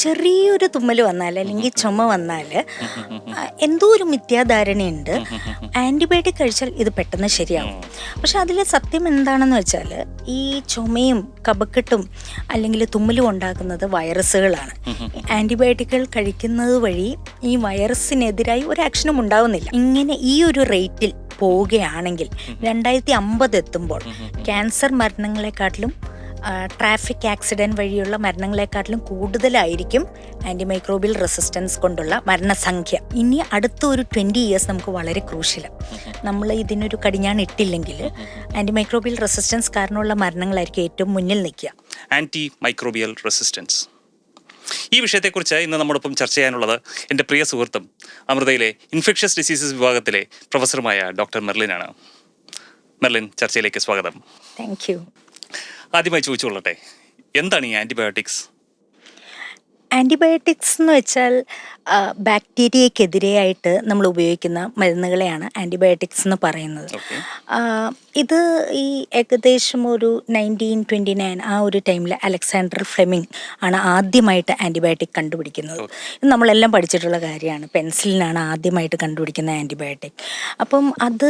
ചെറിയൊരു തുമ്മൽ വന്നാൽ അല്ലെങ്കിൽ ചുമ വന്നാൽ എന്തോ ഒരു മിഥ്യാധാരണയുണ്ട്, ആൻറ്റിബയോട്ടിക് കഴിച്ചാൽ ഇത് പെട്ടെന്ന് ശരിയാവും. പക്ഷെ അതിൽ സത്യം എന്താണെന്ന് വെച്ചാൽ ഈ ചുമയും കഫക്കെട്ടും അല്ലെങ്കിൽ തുമ്മലും ഉണ്ടാക്കുന്നത് വൈറസുകളാണ്. ആൻറ്റിബയോട്ടിക്കുകൾ കഴിക്കുന്നത് വഴി ഈ വൈറസിനെതിരായി ഒരു ആക്ഷനും ഉണ്ടാവുന്നില്ല. ഇങ്ങനെ ഈ ഒരു റേറ്റിൽ പോവുകയാണെങ്കിൽ 2050 എത്തുമ്പോൾ ക്യാൻസർ മരണങ്ങളെക്കാട്ടിലും ട്രാഫിക് ആക്സിഡൻറ്റ് വഴിയുള്ള മരണങ്ങളെക്കാട്ടിലും കൂടുതലായിരിക്കും ആൻറ്റിമൈക്രോബിയൽ റെസിസ്റ്റൻസ് കൊണ്ടുള്ള മരണസംഖ്യ. ഇനി അടുത്ത ഒരു 20 ഇയേഴ്സ് നമുക്ക് വളരെ ക്രൂഷ്യലാണ്. നമ്മൾ ഇതിനൊരു കടിഞ്ഞാണ് ഇട്ടില്ലെങ്കിൽ ആൻറ്റിമൈക്രോബിയൽ റെസിസ്റ്റൻസ് കാരണമുള്ള മരണങ്ങളായിരിക്കും ഏറ്റവും മുന്നിൽ നിൽക്കുക. ആൻറ്റി മൈക്രോബിയൽ റെസിസ്റ്റൻസ് ഈ വിഷയത്തെക്കുറിച്ച് ഇന്ന് നമ്മോടൊപ്പം ചർച്ച ചെയ്യാനുള്ളത് എൻ്റെ പ്രിയ സുഹൃത്തും അമൃതയിലെ ഇൻഫെക്ഷ്യസ് ഡിസീസസ് വിഭാഗത്തിലെ പ്രൊഫസറുമായ ഡോക്ടർ മെർലിനാണ്. മെർലിൻ, ചർച്ചയിലേക്ക് സ്വാഗതം. Thank you. ആദ്യമായി ചോദിച്ചുകൊള്ളട്ടെ, എന്താണ് ഈ ആൻറ്റിബയോട്ടിക്സ്? ആൻറ്റിബയോട്ടിക്സ് എന്ന് വെച്ചാൽ ബാക്ടീരിയക്കെതിരെയായിട്ട് നമ്മൾ ഉപയോഗിക്കുന്ന മരുന്നുകളെയാണ് ആൻറ്റിബയോട്ടിക്സ് എന്ന് പറയുന്നത്. ഇത് ഈ ഏകദേശം ഒരു 1929 ആ ഒരു ടൈമിൽ അലക്സാണ്ടർ ഫ്ലെമിംഗ് ആണ് ആദ്യമായിട്ട് ആൻറ്റിബയോട്ടിക് കണ്ടുപിടിക്കുന്നത്. ഇത് നമ്മളെല്ലാം പഠിച്ചിട്ടുള്ള കാര്യമാണ്. പെൻസിലിനാണ് ആദ്യമായിട്ട് കണ്ടുപിടിക്കുന്ന ആൻറ്റിബയോട്ടിക്. അപ്പം അത്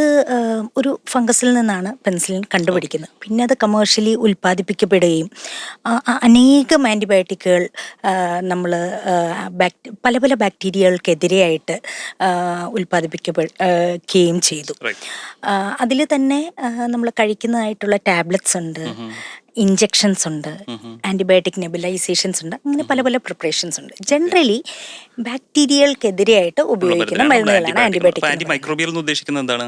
ഒരു ഫംഗസിൽ നിന്നാണ് പെൻസിലിൻ കണ്ടുപിടിക്കുന്നത്. പിന്നെ അത് കമേഴ്ഷ്യലി ഉൽപ്പാദിപ്പിക്കപ്പെടുകയും അനേകം ആൻറ്റിബയോട്ടിക്കുകൾ നമ്മൾ പല പല ബാക്ടീരിയകൾക്കെതിരെയായിട്ട് ഉൽപ്പാദിപ്പിക്കപ്പെടുകയും ചെയ്തു. അതിൽ തന്നെ നമ്മൾ കഴിക്കുന്നതായിട്ടുള്ള ടാബ്ലറ്റ്സ് ഉണ്ട്, ഇഞ്ചെക്ഷൻസ് ഉണ്ട്, ആൻറ്റിബയോട്ടിക് നെബുലൈസേഷൻസ് ഉണ്ട്, അങ്ങനെ പല പല പ്രിപ്പറേഷൻസ് ഉണ്ട്. ജനറലി ബാക്ടീരിയകൾക്കെതിരെയായിട്ട് ഉപയോഗിക്കുന്ന മരുന്നുകളാണ് ആൻറ്റിബയോട്ടിക്. ആൻറ്റിമൈക്രോബിയൽ എന്ന് ഉദ്ദേശിക്കുന്നത് എന്താണ്?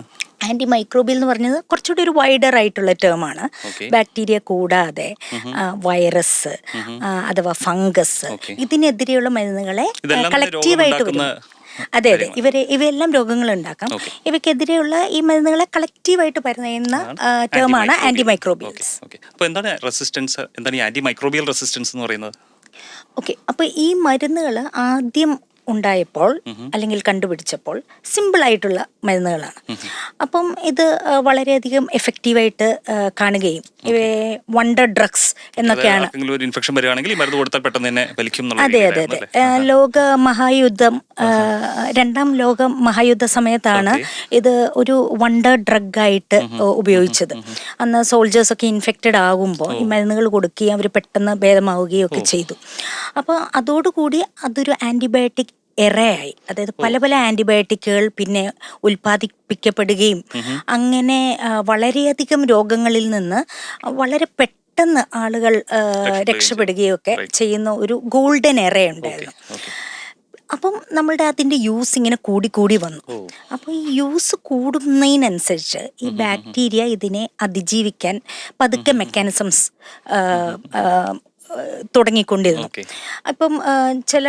ആൻറ്റിമൈക്രോബിയൽ എന്ന് പറഞ്ഞത് കുറച്ചുകൂടി ഒരു വൈഡർ ആയിട്ടുള്ള ടേമാണ്. ബാക്ടീരിയ കൂടാതെ വൈറസ് അഥവാ ഫംഗസ്, ഇതിനെതിരെയുള്ള മരുന്നുകളെ കളക്റ്റീവായിട്ട് വരും. അതെ, ഇവയെല്ലാം രോഗങ്ങൾ ഉണ്ടാക്കാം. ഇവയ്ക്കെതിരെയുള്ള ഈ മരുന്നുകളെ കളക്റ്റീവായിട്ട് പറയുന്ന ടേമാണ് ആൻറ്റിമൈക്രോബിയൽസ്. അപ്പോൾ എന്താണ് റെസിസ്റ്റൻസ്? എന്താണ് ഈ ആൻറ്റിമൈക്രോബിയൽ റെസിസ്റ്റൻസ് എന്ന് പറയുന്നത്? ഓക്കെ, അപ്പോൾ ഈ മരുന്നുകൾ ആദ്യം ഉണ്ടായപ്പോൾ അല്ലെങ്കിൽ കണ്ടുപിടിച്ചപ്പോൾ സിമ്പിളായിട്ടുള്ള മരുന്നുകളാണ്. അപ്പം ഇത് വളരെയധികം എഫക്റ്റീവായിട്ട് കാണുകയും ഇവയെ വണ്ടർ ഡ്രഗ്സ് എന്നൊക്കെയാണ്. അതെ അതെ അതെ. രണ്ടാം ലോക മഹായുദ്ധ സമയത്താണ് ഇത് ഒരു വണ്ടർ ഡ്രഗായിട്ട് ഉപയോഗിച്ചത്. അന്ന് സോൾജേഴ്സൊക്കെ ഇൻഫെക്റ്റഡ് ആകുമ്പോൾ ഈ മരുന്നുകൾ കൊടുക്കുകയും അവർ പെട്ടെന്ന് ഭേദമാവുകയും ഒക്കെ ചെയ്തു. അപ്പോൾ അതോടുകൂടി അതൊരു ആൻറ്റിബയോട്ടിക് എറയായി. അതായത് പല പല ആൻറ്റിബയോട്ടിക്കുകൾ പിന്നെ ഉൽപ്പാദിപ്പിക്കപ്പെടുകയും അങ്ങനെ വളരെയധികം രോഗങ്ങളിൽ നിന്ന് വളരെ പെട്ടെന്ന് ആളുകൾ രക്ഷപ്പെടുകയും ഒക്കെ ചെയ്യുന്ന ഒരു ഗോൾഡൻ എറയുണ്ടായിരുന്നു. അപ്പം നമ്മളുടെ അതിൻ്റെ യൂസ് ഇങ്ങനെ കൂടി വന്നു. അപ്പോൾ ഈ യൂസ് കൂടുന്നതിനനുസരിച്ച് ഈ ബാക്ടീരിയ ഇതിനെ അതിജീവിക്കാൻ പതുക്കെ മെക്കാനിസംസ് തുടങ്ങിക്കൊണ്ടിരുന്നു. അപ്പം ചില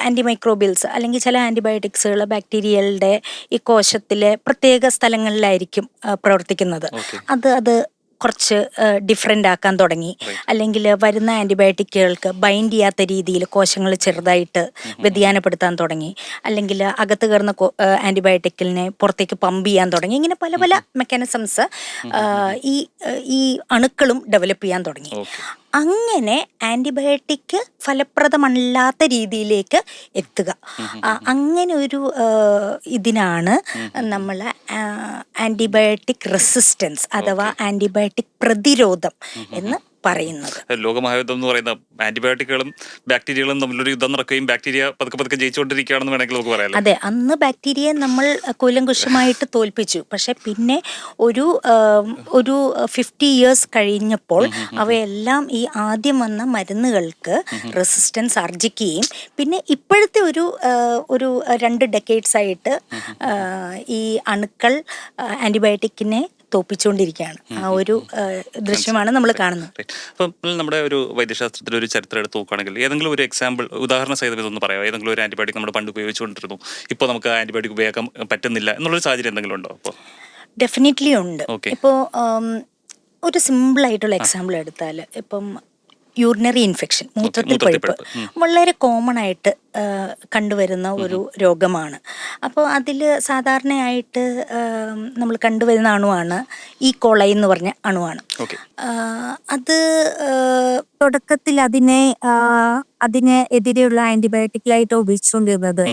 ആൻറ്റിമൈക്രോബിയൽസ് അല്ലെങ്കിൽ ചില ആൻറ്റിബയോട്ടിക്സുകൾ ബാക്ടീരിയകളുടെ ഈ കോശത്തിലെ പ്രത്യേക സ്ഥലങ്ങളിലായിരിക്കും പ്രവർത്തിക്കുന്നത്. അത് കുറച്ച് ഡിഫറെൻ്റ് ആക്കാൻ തുടങ്ങി. അല്ലെങ്കിൽ വരുന്ന ആൻറ്റിബയോട്ടിക്കുകൾക്ക് ബൈൻഡ് ചെയ്യാത്ത രീതിയിൽ കോശങ്ങൾ ചെറുതായിട്ട് വ്യതിയാനപ്പെടുത്താൻ തുടങ്ങി. അല്ലെങ്കിൽ അകത്ത് കയറുന്ന ആൻറ്റിബയോട്ടിക്കിനെ പുറത്തേക്ക് പമ്പ് ചെയ്യാൻ തുടങ്ങി. ഇങ്ങനെ പല പല മെക്കാനിസംസ് ഈ അണുക്കളും ഡെവലപ്പ് ചെയ്യാൻ തുടങ്ങി. അങ്ങനെ ആൻറ്റിബയോട്ടിക് ഫലപ്രദമല്ലാത്ത രീതിയിലേക്ക് എത്തുക, അങ്ങനെ ഒരു ഇതിനാണ് നമ്മൾ ആൻറ്റിബയോട്ടിക് റെസിസ്റ്റൻസ് അഥവാ ആൻറ്റിബയോട്ടിക് പ്രതിരോധം എന്ന് പറയുന്നത്. ലോകമഹായുദ്ധം എന്ന് പറയുന്ന ആന്റിബയോട്ടിക്കുകളും ബാക്ടീരിയകളും തമ്മിലൊരു യുദ്ധം നടക്കുകയും ബാക്ടീരിയ പതുക്കെ ജയിച്ചുകൊണ്ടിരിക്കുകയാണെന്ന് വേണമെങ്കിൽ നമുക്ക് പറയാം. അതെ, അന്ന് ബാക്ടീരിയയെ നമ്മൾ കൂലങ്കുഷമായിട്ട് തോൽപ്പിച്ചു. പക്ഷെ പിന്നെ ഒരു 50 ഇയേഴ്സ് കഴിഞ്ഞപ്പോൾ അവയെല്ലാം ഈ ആദ്യം വന്ന മരുന്നുകൾക്ക് റെസിസ്റ്റൻസ് ആർജിക്കുകയും പിന്നെ ഇപ്പോഴത്തെ ഒരു 2 ഡെക്കേഡ്സ് ആയിട്ട് ഈ അണുക്കൾ ആൻറ്റിബയോട്ടിക്കിനെ തോപ്പിച്ചുകൊണ്ടിരിക്കുകയാണ്. ആ ഒരു ദൃശ്യമാണ് നമ്മൾ കാണുന്നത്. അപ്പം നമ്മുടെ ഒരു വൈദ്യശാസ്ത്രത്തിൽ ഒരു ചരിത്രം എടുത്ത് നോക്കുകയാണെങ്കിൽ ഏതെങ്കിലും ഒരു എക്സാമ്പിൾ ഉദാഹരണ സഹിതം ഇതൊന്ന് പറയാമോ? ഏതെങ്കിലും ഒരു ആൻറ്റിബയോട്ടിക് നമ്മൾ പണ്ട് ഉപയോഗിച്ചുകൊണ്ടിരുന്നു, ഇപ്പോൾ നമുക്ക് ആൻറ്റിബയോട്ടിക് ഉപയോഗിക്കാൻ പറ്റുന്നില്ല എന്നുള്ളൊരു സാഹചര്യം എന്തെങ്കിലും ഉണ്ടോ? അപ്പോൾ ഡെഫിനറ്റ്ലി ഉണ്ട്. ഇപ്പോൾ ഒരു സിമ്പിളായിട്ടുള്ള എക്സാമ്പിൾ എടുത്താൽ, ഇപ്പം യൂറിനറി ഇൻഫെക്ഷൻ, മൂത്രത്തിൽ മൂത്രത്തിൽ പഴുപ്പ് വളരെ കോമൺ ആയിട്ട് കണ്ടുവരുന്ന ഒരു രോഗമാണ്. അപ്പോൾ അതിൽ സാധാരണയായിട്ട് നമ്മൾ കണ്ടുവരുന്ന അണുവാണ് ഈ കോളൈ എന്ന് പറഞ്ഞ അണുവാണ്. അത് തുടക്കത്തിൽ അതിനെ എതിരെയുള്ള ആന്റിബയോട്ടിക്കായിട്ട് ഉപയോഗിച്ചുകൊണ്ടിരുന്നത്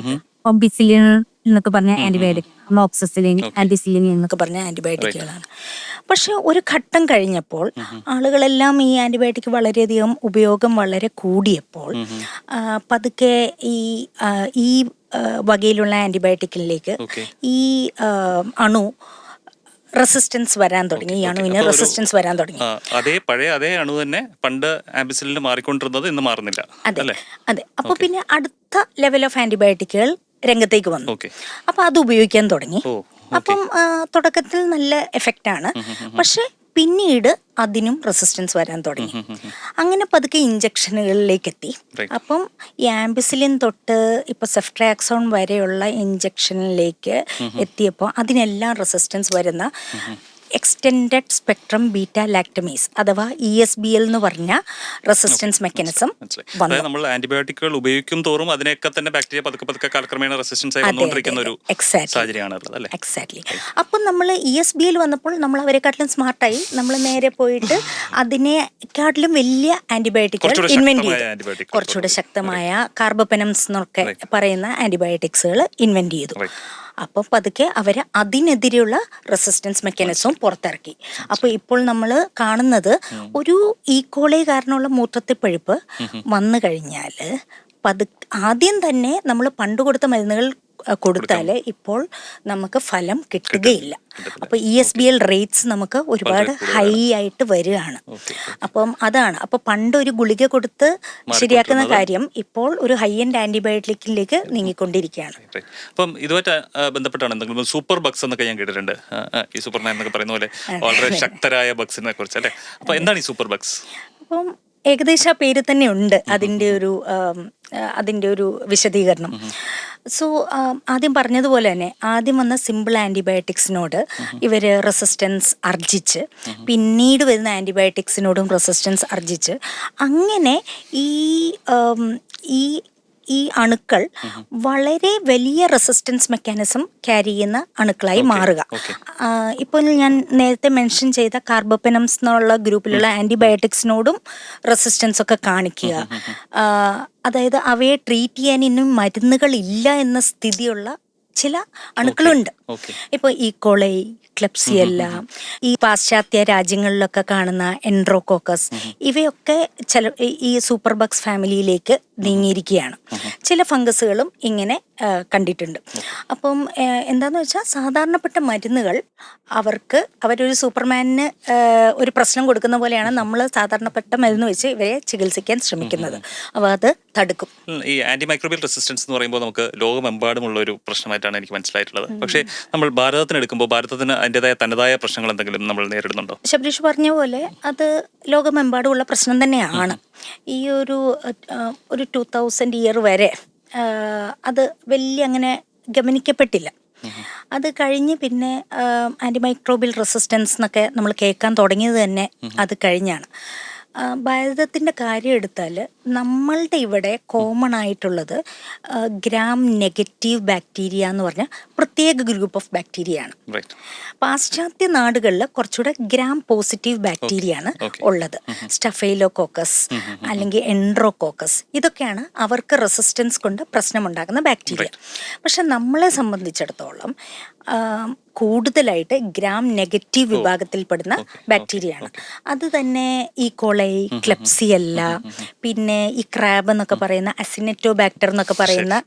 ഒബിസിലിൻ എന്നൊക്കെ പറഞ്ഞ ആന്റിബയോട്ടിക്, അമോക്സിസിലിൻ, ആന്റിസിലിൻ എന്നൊക്കെ പറഞ്ഞ ആന്റിബയോട്ടിക്കുകളാണ്. പക്ഷെ ഒരു ഘട്ടം കഴിഞ്ഞപ്പോൾ ആളുകളെല്ലാം ഈ ആന്റിബയോട്ടിക് വളരെയധികം ഉപയോഗം വളരെ കൂടിയപ്പോൾ പതുക്കെ ഈ വകയിലുള്ള ആന്റിബയോട്ടിക്കിലേക്ക് ഈ അണു റെസിസ്റ്റൻസ് വരാൻ തുടങ്ങി. ഈ അണുവിന് റെസിസ്റ്റൻസ് വരാൻ തുടങ്ങി. അതേ അണു തന്നെ പണ്ട് ആംബിസിലിന് മാറിക്കൊണ്ടിരുന്നത് ഇന്ന് മാറുന്നില്ല. അതെ. അപ്പൊ പിന്നെ അടുത്ത ലെവൽ ഓഫ് ആന്റിബയോട്ടിക്കുകൾ രംഗത്തേക്ക് വന്നു. അപ്പൊ അത് ഉപയോഗിക്കാൻ തുടങ്ങി. അപ്പം തുടക്കത്തിൽ നല്ല എഫക്റ്റ് ആണ്, പക്ഷെ പിന്നീട് അതിനും റെസിസ്റ്റൻസ് വരാൻ തുടങ്ങി. അങ്ങനെ പതുക്കെ ഇഞ്ചക്ഷനുകളിലേക്ക് എത്തി. അപ്പം ഈ ആംബിസിലിൻ തൊട്ട് ഇപ്പൊ സെഫ്ട്രാക്സോൺ വരെയുള്ള ഇഞ്ചക്ഷനിലേക്ക് എത്തിയപ്പോൾ അതിനെല്ലാം റെസിസ്റ്റൻസ് വരുന്ന എക്സ്റ്റെൻഡഡ് സ്പെക്ട്രം ബീറ്റ ലാക്ടമേസ് അഥവാ ESBL എന്ന് പറഞ്ഞ റെസിസ്റ്റൻസ് മെക്കാനിസം വന്നു. നമ്മൾ ആന്റിബയോട്ടിക്കുകൾ ഉപയോഗിക്കും തോറും അതിനൊക്കെ തന്നെ ബാക്ടീരിയ പതുക്കെ കാലക്രമേണ റെസിസ്റ്റൻസ് ആയി വന്നുകൊണ്ടിരിക്കുന്ന ഒരു സാഹചര്യമാണുള്ളത് അല്ലേ? എക്സാക്ട്ലി. അപ്പം നമ്മൾ ESBL വന്നപ്പോൾ നമ്മൾ അവരെക്കാട്ടിലും സ്മാർട്ടായി. നമ്മൾ നേരെ പോയിട്ട് അതിനെക്കാട്ടിലും വലിയ ആന്റിബയോട്ടിക്കുകൾ ഇൻവെന്റ് ചെയ്തു. കുറച്ചുകൂടെ ശക്തമായ കാർബപ്പനംസ് എന്നൊക്കെ പറയുന്ന ആന്റിബയോട്ടിക്സുകൾ ഇൻവെന്റ് ചെയ്തു. അപ്പോൾ പതുക്കെ അവർ അതിനെതിരെയുള്ള റെസിസ്റ്റൻസ് മെക്കാനിസവും പുറത്തിറക്കി. അപ്പോൾ ഇപ്പോൾ നമ്മൾ കാണുന്നത് ഒരു ഈക്കോളൈ കാരണമുള്ള മൂത്രത്തിൽ പഴുപ്പ് വന്നു കഴിഞ്ഞാൽ ആദ്യം തന്നെ നമ്മൾ പണ്ട് കൊടുത്ത മരുന്നുകൾ കൊടുത്താൽ ഇപ്പോൾ നമുക്ക് ഫലം കിട്ടുകയില്ല. അപ്പോൾ ESBL റേറ്റ്സ് നമുക്ക് ഒരുപാട് ഹൈ ആയിട്ട് വരികയാണ്. അപ്പം അതാണ്. അപ്പോൾ പണ്ട് ഒരു ഗുളിക കൊടുത്ത് ശരിയാക്കുന്ന കാര്യം ഇപ്പോൾ ഒരു ഹൈ എൻഡ് ആന്റിബയോട്ടിക്കിലേക്ക് നീങ്ങിക്കൊണ്ടിരിക്കുകയാണ്. അപ്പം ഇതുമായിട്ട് ബന്ധപ്പെട്ടാണ് എന്തെങ്കിലും സൂപ്പർ ബഗ്സ് എന്നൊക്കെ ഞാൻ കേട്ടിട്ടുണ്ട്. ഈ സൂപ്പർമാൻ എന്നൊക്കെ പറയുന്ന പോലെ വളരെ ശക്തരായ ബഗ്സിനെ കുറിച്ച് അല്ലേ? അപ്പൊ എന്താണ് ഈ സൂപ്പർ ബഗ്സ്? അപ്പം ഏകദേശം ആ പേര് തന്നെ ഉണ്ട് അതിൻ്റെ ഒരു വിശദീകരണം. സോ ആദ്യം പറഞ്ഞതുപോലെ തന്നെ ആദ്യം വന്ന സിമ്പിൾ ആൻറ്റിബയോട്ടിക്സിനോട് ഇവർ റെസിസ്റ്റൻസ് ആർജിച്ച് പിന്നീട് വരുന്ന ആൻറ്റിബയോട്ടിക്സിനോടും റെസിസ്റ്റൻസ് ആർജിച്ച് അങ്ങനെ ഈ അണുക്കൾ വളരെ വലിയ റെസിസ്റ്റൻസ് മെക്കാനിസം ക്യാരി ചെയ്യുന്ന അണുക്കളായി മാറുക. ഇപ്പോൾ ഞാൻ നേരത്തെ മെൻഷൻ ചെയ്ത കാർബോപെനംസ് എന്നുള്ള ഗ്രൂപ്പിലുള്ള ആൻറ്റിബയോട്ടിക്സിനോടും റെസിസ്റ്റൻസ് ഒക്കെ കാണിക്കുക. അതായത് അവയെ ട്രീറ്റ് ചെയ്യാൻ ഇന്നും മരുന്നുകളില്ല എന്ന സ്ഥിതിയുള്ള ചില അണുക്കളുണ്ട്. ഇപ്പോൾ ഈക്കോളൈ, ക്ലെപ്സിയല്ല, ഈ പാശ്ചാത്യ രാജ്യങ്ങളിലൊക്കെ കാണുന്ന എൻട്രോകോക്കസ്, ഇവയൊക്കെ ഈ സൂപ്പർ ബഗ്സ് ഫാമിലിയിലേക്ക് നീങ്ങിയിരിക്കുകയാണ്. ചില ഫംഗസുകളും ഇങ്ങനെ കണ്ടിട്ടുണ്ട്. അപ്പം എന്താന്ന് വെച്ചാൽ സാധാരണപ്പെട്ട മരുന്നുകൾ അവരൊരു സൂപ്പർമാനിന് ഒരു പ്രശ്നം കൊടുക്കുന്ന പോലെയാണ് നമ്മൾ സാധാരണപ്പെട്ട മരുന്ന് വെച്ച് ഇവരെ ചികിത്സിക്കാൻ ശ്രമിക്കുന്നത്. അപ്പോൾ അത് തടുക്കും. ഈ ആന്റി മൈക്രോബിയൽ റെസിസ്റ്റൻസ് എന്ന് പറയുമ്പോൾ നമുക്ക് ലോകമെമ്പാടുമുള്ള ഒരു പ്രശ്നമായിട്ടാണ് എനിക്ക് മനസ്സിലായിട്ടുള്ളത്. പക്ഷേ നമ്മൾ ഭാരതത്തിന് എടുക്കുമ്പോൾ ഭാരതത്തിന് അതിൻ്റെതായ തനതായ പ്രശ്നങ്ങൾ എന്തെങ്കിലും നമ്മൾ നേരിടുന്നുണ്ടോ? ശബരീഷ് പറഞ്ഞ പോലെ അത് ലോകമെമ്പാടുമുള്ള പ്രശ്നം തന്നെയാണ്. ഈ ഒരു 2000 ഇയർ വരെ അത് വലിയ അങ്ങനെ ഗമനിക്കപ്പെട്ടില്ല. അത് കഴിഞ്ഞ് പിന്നെ ആൻറ്റിമൈക്രോബിയൽ റെസിസ്റ്റൻസ് എന്നൊക്കെ നമ്മൾ കേൾക്കാൻ തുടങ്ങിയത് തന്നെ അത് കഴിഞ്ഞാണ്. ഭാരതത്തിൻ്റെ കാര്യം എടുത്താൽ നമ്മളുടെ ഇവിടെ കോമൺ ആയിട്ടുള്ളത് ഗ്രാം നെഗറ്റീവ് ബാക്ടീരിയ എന്ന് പറഞ്ഞ പ്രത്യേക ഗ്രൂപ്പ് ഓഫ് ബാക്ടീരിയ ആണ്. പാശ്ചാത്യ നാടുകളിൽ കുറച്ചുകൂടെ ഗ്രാം പോസിറ്റീവ് ബാക്ടീരിയ ആണ് ഉള്ളത്. സ്റ്റഫൈലോകോക്കസ് അല്ലെങ്കിൽ എൻട്രോകോക്കസ്, ഇതൊക്കെയാണ് അവർക്ക് റെസിസ്റ്റൻസ് കൊണ്ട് പ്രശ്നമുണ്ടാക്കുന്ന ബാക്ടീരിയ. പക്ഷെ നമ്മളെ സംബന്ധിച്ചിടത്തോളം കൂടുതലായിട്ട് ഗ്രാം നെഗറ്റീവ് വിഭാഗത്തിൽപ്പെടുന്ന ബാക്ടീരിയ ആണ്. അത് തന്നെ ഈക്കോളൈ, ക്ലെപ്സിയല്ല, പിന്നെ ഈ ക്രാബ് എന്നൊക്കെ പറയുന്ന അസിനെറ്റോബാക്ടർ എന്നൊക്കെ പറയുന്ന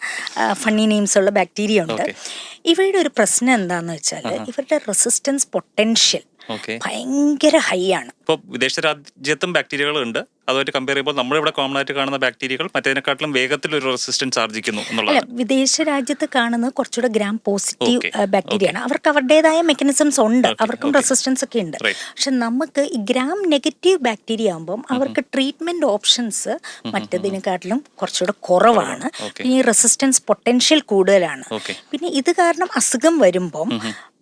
ഫണ്ണി നെയിംസ് ഉള്ള ബാക്ടീരിയ ഉണ്ട്. ഇവയുടെ ഒരു പ്രശ്നം എന്താന്ന് വെച്ചാൽ ഇവരുടെ റെസിസ്റ്റൻസ് പൊട്ടൻഷ്യൽ ഭയങ്കര ഹൈ ആണ്. ഇപ്പോൾ വിദേശ രാജ്യത്തും ബാക്ടീരിയകൾ ഉണ്ട്. അതുമായിട്ട് കമ്പയർ ചെയ്യുമ്പോൾ നമ്മളിവിടെ കോമൺ ആയിട്ട് കാണുന്ന ബാക്ടീരിയകൾ മറ്റേതിനെക്കാട്ടിലും വേഗത്തിൽ ഒരു റെസിസ്റ്റൻസ് ആർജിക്കുന്നു എന്നുള്ളതാണ്. വിദേശ രാജ്യത്ത് കാണുന്നത് കുറച്ചുകൂടെ ഗ്രാം പോസിറ്റീവ് ബാക്ടീരിയ ആണ്. അവർക്ക് അവരുടേതായ മെക്കാനിസംസ് ഉണ്ട്, അവർക്കും റെസിസ്റ്റൻസ് ഒക്കെ ഉണ്ട്. പക്ഷെ നമുക്ക് ഈ ഗ്രാം നെഗറ്റീവ് ബാക്ടീരിയ ആകുമ്പം അവർക്ക് ട്രീറ്റ്മെന്റ് ഓപ്ഷൻസ് മറ്റേതിനെക്കാട്ടിലും കുറച്ചുകൂടെ കുറവാണ്. പിന്നെ ഈ റെസിസ്റ്റൻസ് പൊട്ടൻഷ്യൽ കൂടുതലാണ്. പിന്നെ ഇത് കാരണം അസുഖം വരുമ്പം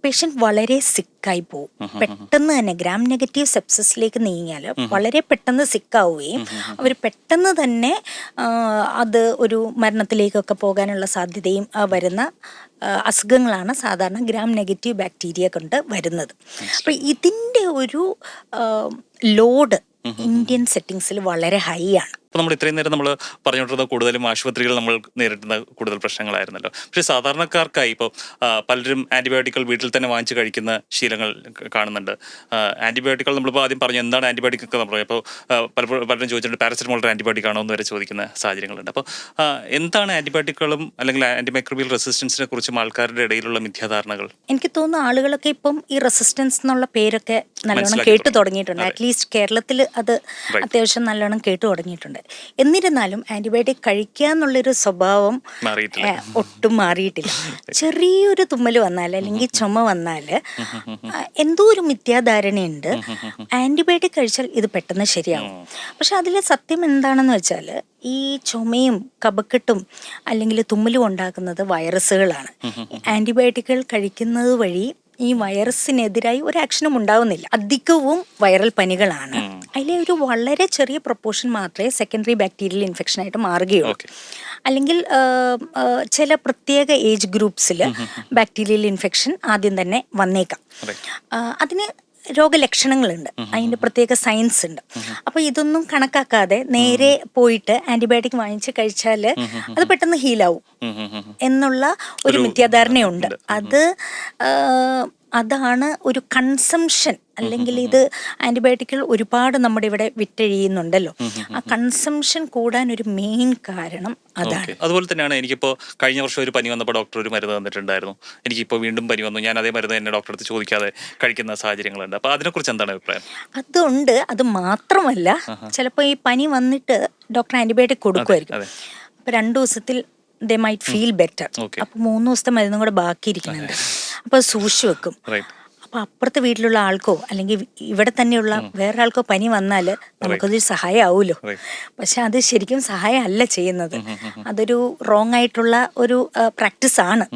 പേഷ്യൻ്റ് വളരെ സിക്കായി പോകും. പെട്ടെന്ന് തന്നെ ഗ്രാം നെഗറ്റീവ് സെപ്സിസിലേക്ക് നീങ്ങിയാൽ വളരെ പെട്ടെന്ന് സിക്കാവുകയും അവർ പെട്ടെന്ന് തന്നെ അത് ഒരു മരണത്തിലേക്കൊക്കെ പോകാനുള്ള സാധ്യതയും വരുന്ന അസുഖങ്ങളാണ് സാധാരണ ഗ്രാം നെഗറ്റീവ് ബാക്ടീരിയ കൊണ്ട് വരുന്നത്. അപ്പോൾ ഇതിൻ്റെ ഒരു ലോഡ് ഇന്ത്യൻ സെറ്റിങ്സിൽ വളരെ ഹൈ ആണ്. അപ്പോൾ നമ്മൾ ഇത്രയും നേരം നമ്മൾ പറഞ്ഞുകൊണ്ടിരുന്ന കൂടുതലും ആശുപത്രികൾ നമ്മൾ നേരിടുന്ന കൂടുതൽ പ്രശ്നങ്ങളായിരുന്നല്ലോ. പക്ഷേ സാധാരണക്കാർക്കായി ഇപ്പോൾ പലരും ആൻറ്റിബയോട്ടിക്കുകൾ വീട്ടിൽ തന്നെ വാങ്ങിച്ച് കഴിക്കുന്ന ശീലങ്ങൾ കാണുന്നുണ്ട്. ആൻറ്റിബയോട്ടിക്കുകൾ നമ്മളിപ്പോൾ ആദ്യം പറഞ്ഞു എന്താണ് ആൻറ്റിബയോട്ടിക് ഒക്കെ നമ്മൾ അപ്പോൾ പലരും ചോദിച്ചിട്ടുണ്ട് പാരസെറ്റമോൾ ഒരു ആൻറ്റിബയോട്ടിക് ആണോ എന്ന് വരെ ചോദിക്കുന്ന സാഹചര്യങ്ങളുണ്ട്. അപ്പോൾ എന്താണ് ആൻറ്റിബയോട്ടിക്കുകളും അല്ലെങ്കിൽ ആൻറ്റിമൈക്രോബിയൽ റെസിസ്റ്റൻസിനെ കുറിച്ചും ആൾക്കാരുടെ ഇടയിലുള്ള മിഥ്യാധാരണകൾ? എനിക്ക് തോന്നുന്നു ആളുകളൊക്കെ ഇപ്പം ഈ റെസിസ്റ്റൻസ് എന്നുള്ള പേരൊക്കെ നല്ലോണം കേട്ടു തുടങ്ങിയിട്ടുണ്ട്. അറ്റ്ലീസ്റ്റ് കേരളത്തിൽ അത് അത്യാവശ്യം നല്ലോണം കേട്ടു തുടങ്ങിയിട്ടുണ്ട്. എന്നിരുന്നാലും ആന്റിബയോട്ടിക് കഴിക്കുക എന്നുള്ളൊരു സ്വഭാവം ഒട്ടും മാറിയിട്ടില്ല. ചെറിയൊരു തുമ്മൽ വന്നാൽ അല്ലെങ്കിൽ ചുമ വന്നാൽ എന്തോ ഒരു മിഥ്യാധാരണയുണ്ട്, ആന്റിബയോട്ടിക് കഴിച്ചാൽ ഇത് പെട്ടെന്ന് ശരിയാവും. പക്ഷെ അതിലെ സത്യം എന്താണെന്ന് വെച്ചാൽ ഈ ചുമയും കഫക്കെട്ടും അല്ലെങ്കിൽ തുമ്മലും ഉണ്ടാക്കുന്നത് വൈറസുകളാണ്. ആന്റിബയോട്ടിക്കുകൾ കഴിക്കുന്നത് വഴി ഈ വൈറസിനെതിരായി ഒരു ആക്ഷനും ഉണ്ടാവുന്നില്ല. അധികവും വൈറൽ പനികളാണ്. അതിലെ ഒരു വളരെ ചെറിയ പ്രൊപ്പോർഷൻ മാത്രമേ സെക്കൻഡറി ബാക്ടീരിയൽ ഇൻഫെക്ഷൻ ആയിട്ട് മാറുകയുള്ളൂ. അല്ലെങ്കിൽ ചില പ്രത്യേക ഏജ് ഗ്രൂപ്പ്സിൽ ബാക്ടീരിയൽ ഇൻഫെക്ഷൻ ആദ്യം തന്നെ വന്നേക്കാം. അതിന് രോഗലക്ഷണങ്ങളുണ്ട്, അതിൻ്റെ പ്രത്യേക സയൻസ് ഉണ്ട്. അപ്പോൾ ഇതൊന്നും കണക്കാക്കാതെ നേരെ പോയിട്ട് ആന്റിബയോട്ടിക് വാങ്ങിച്ച് കഴിച്ചാൽ അത് പെട്ടെന്ന് ഹീലാവും എന്നുള്ള ഒരു മിഥ്യാധാരണയുണ്ട്. അതാണ് ഒരു കൺസംഷൻ. അല്ലെങ്കിൽ ഇത് ആന്റിബയോട്ടിക്കുകൾ ഒരുപാട് നമ്മുടെ ഇവിടെ വിറ്റഴിയുന്നുണ്ടല്ലോ, ആ കൺസംഷൻ കൂടാൻ ഒരു മെയിൻ കാരണം അതാണ്. അതുപോലെ തന്നെയാണ് എനിക്കിപ്പോൾ കഴിഞ്ഞ വർഷം ഒരു പനി വന്നപ്പോൾ ഡോക്ടർ ഒരു മരുന്ന് തന്നിട്ടുണ്ടായിരുന്നു. എനിക്കിപ്പോൾ വീണ്ടും പനി വന്നു, ഞാൻ അതേ മരുന്ന് എന്നെ ഡോക്ടറെ അടുത്ത് ചോദിക്കാതെ കഴിക്കുന്ന സാഹചര്യങ്ങളുണ്ട്. അപ്പോൾ അതിനെക്കുറിച്ച് എന്താണ് അഭിപ്രായം? അതുണ്ട്. അത് മാത്രമല്ല, ചിലപ്പോൾ ഈ പനി വന്നിട്ട് ഡോക്ടർ ആന്റിബയോട്ടിക് കൊടുക്കുമായിരിക്കും. അപ്പോൾ 2 ദിവസത്തിൽ ദേ മൈറ്റ് ഫീൽ ബെറ്റർ. അപ്പോൾ 3 ദിവസത്തെ മരുന്നും കൂടെ ബാക്കിയിരിക്കുന്നുണ്ട്. അപ്പോൾ സൂക്ഷിച്ചു വെക്കും. അപ്പോൾ അപ്പുറത്തെ വീട്ടിലുള്ള ആൾക്കോ അല്ലെങ്കിൽ ഇവിടെ തന്നെയുള്ള വേറെ ആൾക്കോ പനി വന്നാൽ നമുക്കതൊരു സഹായം ആവുമല്ലോ. പക്ഷെ അത് ശരിക്കും സഹായം അല്ല ചെയ്യുന്നത്. അതൊരു റോങ് ആയിട്ടുള്ള ഒരു പ്രാക്ടീസ് ആണ്.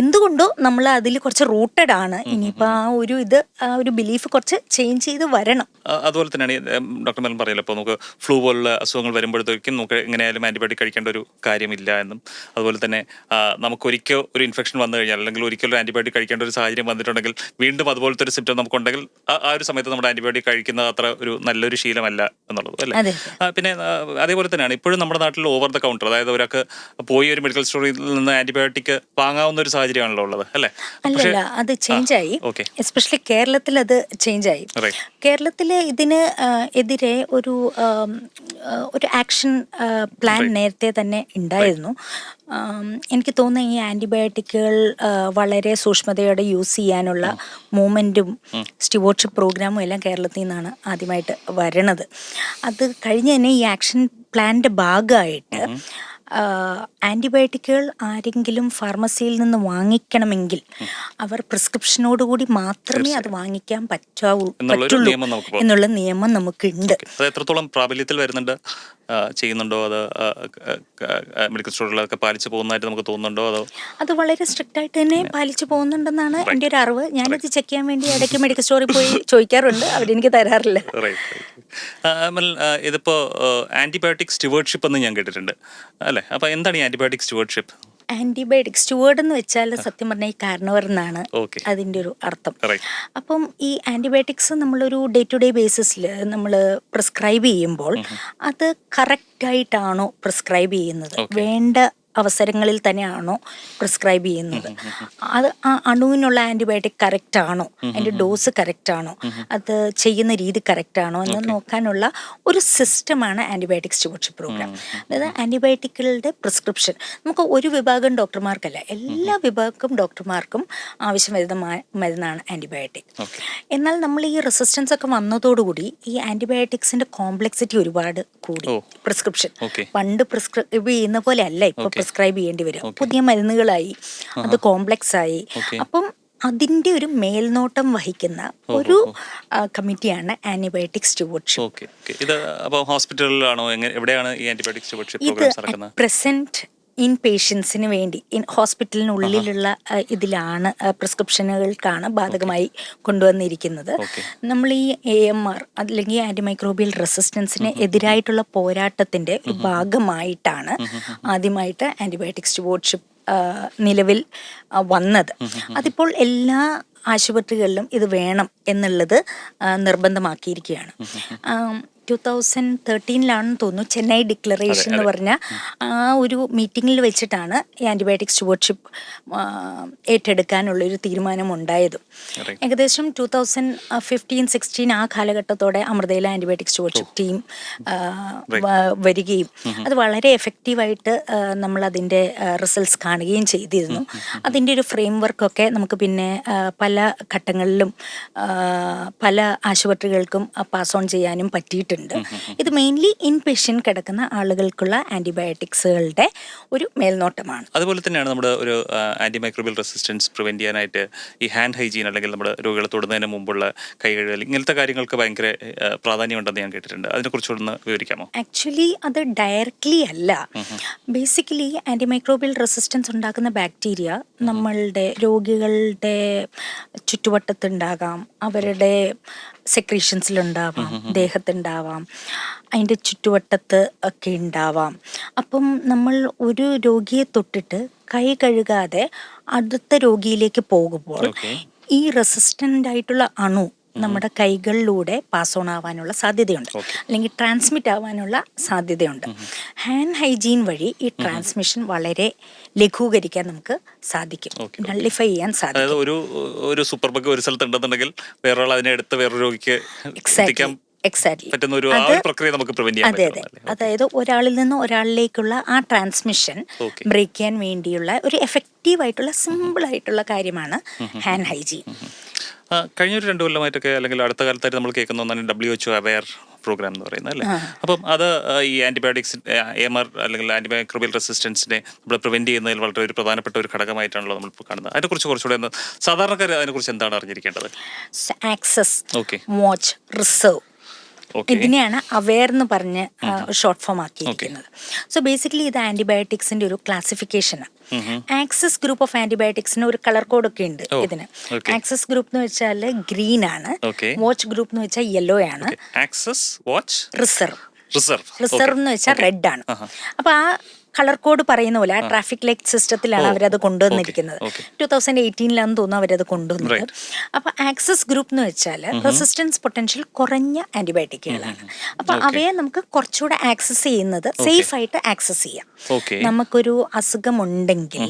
എന്തുകൊണ്ടോ നമ്മൾ അതിൽ കുറച്ച് റൂട്ടഡ് ആണ്. ഇനിയിപ്പോൾ ആ ഒരു ബിലീഫ് കുറച്ച് ചേഞ്ച് ചെയ്ത് വരണം. അതുപോലെ തന്നെയാണ് ഡോക്ടർ മേലും പറയല്ലോ, ഇപ്പോൾ നമുക്ക് ഫ്ലൂ പോലുള്ള അസുഖങ്ങൾ വരുമ്പോഴത്തേക്കും നമുക്ക് എങ്ങനെയായാലും ആന്റിബയോട്ടിക് കഴിക്കേണ്ട ഒരു കാര്യമില്ല എന്നും, അതുപോലെ തന്നെ നമുക്കൊരിക്കൽ ഒരു ഇൻഫെക്ഷൻ വന്നു കഴിഞ്ഞാൽ അല്ലെങ്കിൽ ഒരിക്കലും ആന്റിബയോട്ടിക് കഴിക്കേണ്ട ഒരു സാഹചര്യം വന്നിട്ടുണ്ടെങ്കിൽ വീണ്ടും അതുപോലത്തെ ഒരു സിംറ്റം നമുക്കുണ്ടെങ്കിൽ ആ ഒരു സമയത്ത് നമ്മുടെ ആന്റിബയോട്ടിക് കഴിക്കുന്നത് അത്ര ഒരു നല്ലൊരു ശീലമല്ല എന്നുള്ളത് അല്ലേ. പിന്നെ അതേപോലെ തന്നെയാണ് ഇപ്പോഴും നമ്മുടെ നാട്ടിൽ ഓവർ ദ കൗണ്ടർ, അതായത് ഒരാൾക്ക് പോയി ഒരു മെഡിക്കൽ സ്റ്റോറിൽ നിന്ന് ആന്റിബയോട്ടിക് വാങ്ങാവുന്ന ഒരു സാഹചര്യമാണല്ലോ ഉള്ളത് അല്ലേ? അല്ലല്ല, അത് ചേഞ്ച് ആയി. എസ്പെഷ്യലി കേരളത്തിൽ അത് ചേഞ്ച് ആയി. കേരളത്തിൽ ഇതിന് എതിരെ ഒരു ആക്ഷൻ പ്ലാൻ നേരത്തെ തന്നെ ഉണ്ടായിരുന്നു. എനിക്ക് തോന്നുന്നു ഈ ആന്റിബയോട്ടിക്കുകൾ വളരെ സൂക്ഷ്മതയോടെ യൂസ് ചെയ്യാനുള്ള മൂവ്മെൻറ്റും സ്റ്റുവർഡ്ഷിപ്പ് പ്രോഗ്രാമും എല്ലാം കേരളത്തിൽ നിന്നാണ് ആദ്യമായിട്ട് വരണത്. അത് കഴിഞ്ഞ് തന്നെ ഈ ആക്ഷൻ പ്ലാനിൻ്റെ ഭാഗമായിട്ട് ആന്റിബയോട്ടിക്കുകൾ ആരെങ്കിലും ഫാർമസിയിൽ നിന്ന് വാങ്ങിക്കണമെങ്കിൽ അവർ പ്രിസ്ക്രിപ്ഷനോടുകൂടി മാത്രമേ അത് വാങ്ങിക്കാൻ പറ്റുള്ളൂ എന്നുള്ള നിയമം നമുക്കുണ്ട്. എത്രത്തോളം പ്രാബല്യത്തിൽ വരുന്നുണ്ട്, ചെയ്യുന്നുണ്ടോ, അത് മെഡിക്കൽ സ്റ്റോറുകളൊക്കെ പാലിച്ചു പോകുന്നതായിട്ട് നമുക്ക് തോന്നുന്നുണ്ടോ? അത് വളരെ സ്ട്രിക്റ്റ് ആയിട്ട് തന്നെ പാലിച്ചു പോകുന്നുണ്ടെന്നാണ് എൻ്റെ ഒരു അറിവ്. ഞാനത് ചെക്ക് ചെയ്യാൻ വേണ്ടി ഇടയ്ക്ക് മെഡിക്കൽ സ്റ്റോറിൽ പോയി ചോദിക്കാറുണ്ട്, അവരെനിക്ക് തരാറില്ല. ഇതിപ്പോ ആന്റിബയോട്ടിക് സ്റ്റുവർഡ്ഷിപ്പ് എന്ന് ഞാൻ കേട്ടിട്ടുണ്ട് അല്ലേ? അപ്പൊ എന്താണ് ഈ ആന്റിബയോട്ടിക് സ്റ്റുവർഡ്ഷിപ്പ്? ആന്റിബയോട്ടിക് സ്റ്റുവേർഡ് എന്ന് വെച്ചാൽ സത്യം പറഞ്ഞാൽ ഈ കാരണവർ എന്നാണ് അതിൻ്റെ ഒരു അർത്ഥം. അപ്പം ഈ ആന്റിബയോട്ടിക്സ് നമ്മളൊരു ഡേ ടു ഡേ ബേസിസിൽ നമ്മൾ പ്രിസ്ക്രൈബ് ചെയ്യുമ്പോൾ അത് കറക്റ്റായിട്ടാണോ പ്രിസ്ക്രൈബ് ചെയ്യുന്നത്, വേണ്ട അവസരങ്ങളിൽ തന്നെയാണോ പ്രിസ്ക്രൈബ് ചെയ്യുന്നത്, അത് ആ അണുവിനുള്ള ആന്റിബയോട്ടിക് കറക്റ്റ് ആണോ, അതിൻ്റെ ഡോസ് കറക്റ്റ് ആണോ, അത് ചെയ്യുന്ന രീതി കറക്റ്റ് ആണോ എന്ന് നോക്കാനുള്ള ഒരു സിസ്റ്റമാണ് ആന്റിബയോട്ടിക് സ്റ്റുവർഡ്ഷിപ്പ് പ്രോഗ്രാം. അതായത് ആന്റിബയോട്ടിക്കുകളുടെ പ്രിസ്ക്രിപ്ഷൻ നമുക്ക് ഒരു വിഭാഗം ഡോക്ടർമാർക്കല്ല, എല്ലാ വിഭാഗം ഡോക്ടർമാർക്കും ആവശ്യം വരുന്ന മരുന്നാണ് ആന്റിബയോട്ടിക്. എന്നാൽ നമ്മൾ ഈ റെസിസ്റ്റൻസ് ഒക്കെ വന്നതോടുകൂടി ഈ ആന്റിബയോട്ടിക്സിന്റെ കോംപ്ലക്സിറ്റി ഒരുപാട് കൂടി. പ്രിസ്ക്രിപ്ഷൻ പണ്ട് പ്രിസ്ക്രൈബ് ചെയ്യുന്ന പോലെ അല്ല ഇപ്പൊ പ്രിസ്ക്രൈബ് ചെയ്യേണ്ടി വരും. പുതിയ മരുന്നുകളായി, അത് കോംപ്ലക്സ് ആയി. അപ്പം അതിന്റെ ഒരു മേൽനോട്ടം വഹിക്കുന്ന ഒരു കമ്മിറ്റിയാണ് ആന്റിബയോട്ടിക് സ്റ്റുവർഡ്ഷിപ്പ്. ഇത് ഹോസ്പിറ്റലിലാണോ, എവിടെയാണ് ഈ ആന്റിബയോട്ടിക് സ്റ്റുവർഡ്ഷിപ്പ് പ്രോഗ്രാംസ് നടക്കുന്നത്? പ്രസന്റ് ഇൻ പേഷ്യൻസിന് വേണ്ടി ഹോസ്പിറ്റലിനുള്ളിലുള്ള ഇതിലാണ് പ്രിസ്ക്രിപ്ഷനുകൾക്കാണ് ബാധകമായി കൊണ്ടുവന്നിരിക്കുന്നത്. നമ്മൾ ഈ AMR അല്ലെങ്കിൽ ആൻറ്റിമൈക്രോബിയൽ റെസിസ്റ്റൻസിന് എതിരായിട്ടുള്ള പോരാട്ടത്തിൻ്റെ ഒരു ഭാഗമായിട്ടാണ് ആദ്യമായിട്ട് ആൻറ്റിബയോട്ടിക് സ്റ്റുവർഡ്ഷിപ്പ് നിലവിൽ വന്നത്. അതിപ്പോൾ എല്ലാ ആശുപത്രികളിലും ഇത് വേണം എന്നുള്ളത് നിർബന്ധമാക്കിയിരിക്കുകയാണ്. 2013 തോന്നുന്നു ചെന്നൈ ഡിക്ലറേഷൻ എന്ന് പറഞ്ഞ ആ ഒരു മീറ്റിങ്ങിൽ വെച്ചിട്ടാണ് ഈ ആൻറ്റിബയോട്ടിക് സ്റ്റുവർഡ്ഷിപ്പ് ഏറ്റെടുക്കാനുള്ളൊരു തീരുമാനമുണ്ടായതും. ഏകദേശം 2015-16 ആ കാലഘട്ടത്തോടെ അമൃതയിലെ ആൻറ്റിബയോട്ടിക് സ്റ്റുവർഡ്ഷിപ്പ് ടീം വരികയും അത് വളരെ എഫക്റ്റീവായിട്ട് നമ്മൾ അതിൻ്റെ റിസൾട്ട്സ് കാണുകയും ചെയ്തിരുന്നു. അതിൻ്റെ ഒരു ഫ്രെയിം വർക്കൊക്കെ നമുക്ക് പിന്നെ പല ഘട്ടങ്ങളിലും പല ആശുപത്രികൾക്കും പാസ് ഓൺ ചെയ്യാനും പറ്റിയിട്ടുണ്ട്. ഇത് മെയിൻലി ഇൻ പേഷ്യൻ്റ് കിടക്കുന്ന ആളുകൾക്കുള്ള ആൻറ്റിബയോട്ടിക്സുകളുടെ ഒരു മേൽനോട്ടമാണ്. അതുപോലെ തന്നെയാണ് നമ്മുടെ ഒരു ആൻറ്റിമൈക്രോബിയൽ റെസിസ്റ്റൻസ് പ്രിവെൻറ്റ് ചെയ്യാനായിട്ട് ഈ ഹാൻഡ് ഹൈജീൻ അല്ലെങ്കിൽ നമ്മുടെ രോഗികളെ തൊടുന്നതിന് മുമ്പുള്ള കൈ കഴുകൽ ഇങ്ങനത്തെ കാര്യങ്ങൾക്ക് ഭയങ്കര പ്രാധാന്യമുണ്ടെന്ന് ഞാൻ കേട്ടിട്ടുണ്ട്. അതിനെക്കുറിച്ചൊന്ന് വിവരിക്കാമോ? ആക്ച്വലി അത് ഡയറക്റ്റ്ലി അല്ല. ബേസിക്കലി ആൻറ്റിമൈക്രോബിയൽ റെസിസ്റ്റൻസ് ഉണ്ടാക്കുന്ന ബാക്ടീരിയ നമ്മളുടെ രോഗികളുടെ ചുറ്റുവട്ടത്തുണ്ടാകാം, അവരുടെ സെക്രീഷൻസിലുണ്ടാവാം, ദേഹത്തുണ്ടാവാം, അതിൻ്റെ ചുറ്റുവട്ടത്ത് ഒക്കെ ഉണ്ടാവാം. അപ്പം നമ്മൾ ഒരു രോഗിയെ തൊട്ടിട്ട് കൈ കഴുകാതെ അടുത്ത രോഗിയിലേക്ക് പോകുമ്പോൾ ഈ റെസിസ്റ്റൻ്റ് ആയിട്ടുള്ള അണു നമ്മുടെ കൈകളിലൂടെ പാസ് ഓൺ ആവാനുള്ള സാധ്യതയുണ്ട്, അല്ലെങ്കിൽ ട്രാൻസ്മിറ്റ് ആവാനുള്ള സാധ്യതയുണ്ട്. ഹാൻഡ് ഹൈജീൻ വഴി ഈ ട്രാൻസ്മിഷൻ വളരെ ലഘൂകരിക്കാൻ നമുക്ക് സാധിക്കും, നള്ളിഫൈ ചെയ്യാൻ സാധിക്കും. ഒരു സൂപ്പർ ബഗ് ഒരു സ്ഥലത്ത് ഉണ്ടെന്നുണ്ടെങ്കിൽ വേറൊരാൾ അതിനെ എടുത്ത് വേറൊരു രോഗിക്ക് അതെ. അതായത് ഒരാളിൽ നിന്ന് ഒരാളിലേക്കുള്ള ആ ട്രാൻസ്മിഷൻ ബ്രേക്ക് ചെയ്യാൻ വേണ്ടിയുള്ള ഒരു എഫക്റ്റീവ് ആയിട്ടുള്ള സിമ്പിൾ ആയിട്ടുള്ള കാര്യമാണ് ഹാൻഡ് ഹൈജീൻ. കഴിഞ്ഞൊരു 2 കൊല്ലമായിട്ടൊക്കെ അല്ലെങ്കിൽ അടുത്ത കാലത്തായിട്ട് നമ്മൾ കേൾക്കുന്ന ഒന്നാണ് WHO അവെയർ പ്രോഗ്രാം എന്ന് പറയുന്നത് അല്ലേ? അപ്പം അത് ഈ ആൻറ്റിബയോട്ടിക്സ് AMR അല്ലെങ്കിൽ ആൻറ്റിമൈക്രോബിയൽ റെസിസ്റ്റൻസിനെ നമ്മൾ പ്രിവെൻറ്റ് ചെയ്യുന്നതിൽ വളരെ ഒരു പ്രധാനപ്പെട്ട ഒരു ഘടകമായിട്ടാണല്ലോ നമ്മളിപ്പോൾ കാണുന്നത്. അതിനെക്കുറിച്ച് കുറച്ചുകൂടെ സാധാരണക്കാർ അതിനെക്കുറിച്ച് എന്താണ് അറിഞ്ഞിരിക്കേണ്ടത്? ആക്സസ്, വാച്ച്, റിസർവ്, ഇതിനെയാണ് അവെയർ എന്ന് പറഞ്ഞ് ഷോർട്ട് ഫോം ആക്കിയിരിക്കുന്നത്. സോ ബേസിക്കലി ഇത് ആന്റിബയോട്ടിക്സിന്റെ ഒരു ക്ലാസിഫിക്കേഷനാണ്. ആക്സസ് ഗ്രൂപ്പ് ഓഫ് ആന്റിബയോട്ടിക്സിന് ഒരു കളർ കോഡ് ഒക്കെ ഉണ്ട് ഇതിന്. ആക്സസ് ഗ്രൂപ്പ് എന്ന് വെച്ചാൽ ഗ്രീൻ ആണ്, വാച്ച് ഗ്രൂപ്പ് എന്ന് വെച്ചാൽ യെല്ലോ ആണ്, റിസർവ് എന്ന് വെച്ചാൽ റെഡ് ആണ്. അപ്പൊ ആ കളർ കോഡ് പറയുന്ന പോലെ ആ ട്രാഫിക് ലൈറ്റ് സിസ്റ്റത്തിലാണ് അവരത് കൊണ്ടുവന്നിരിക്കുന്നത്. 2018 തോന്നുന്നു അവരത് കൊണ്ടുവന്നത്. അപ്പൊ ആക്സസ് ഗ്രൂപ്പ് എന്ന് വെച്ചാൽ റെസിസ്റ്റൻസ് പൊട്ടൻഷ്യൽ കുറഞ്ഞ ആന്റിബയോട്ടിക്കുകളാണ്. അപ്പൊ അവയെ നമുക്ക് കുറച്ചുകൂടെ ആക്സസ് ചെയ്യുന്നത് സേഫ് ആയിട്ട് ആക്സസ് ചെയ്യാം. നമുക്കൊരു അസുഖമുണ്ടെങ്കിൽ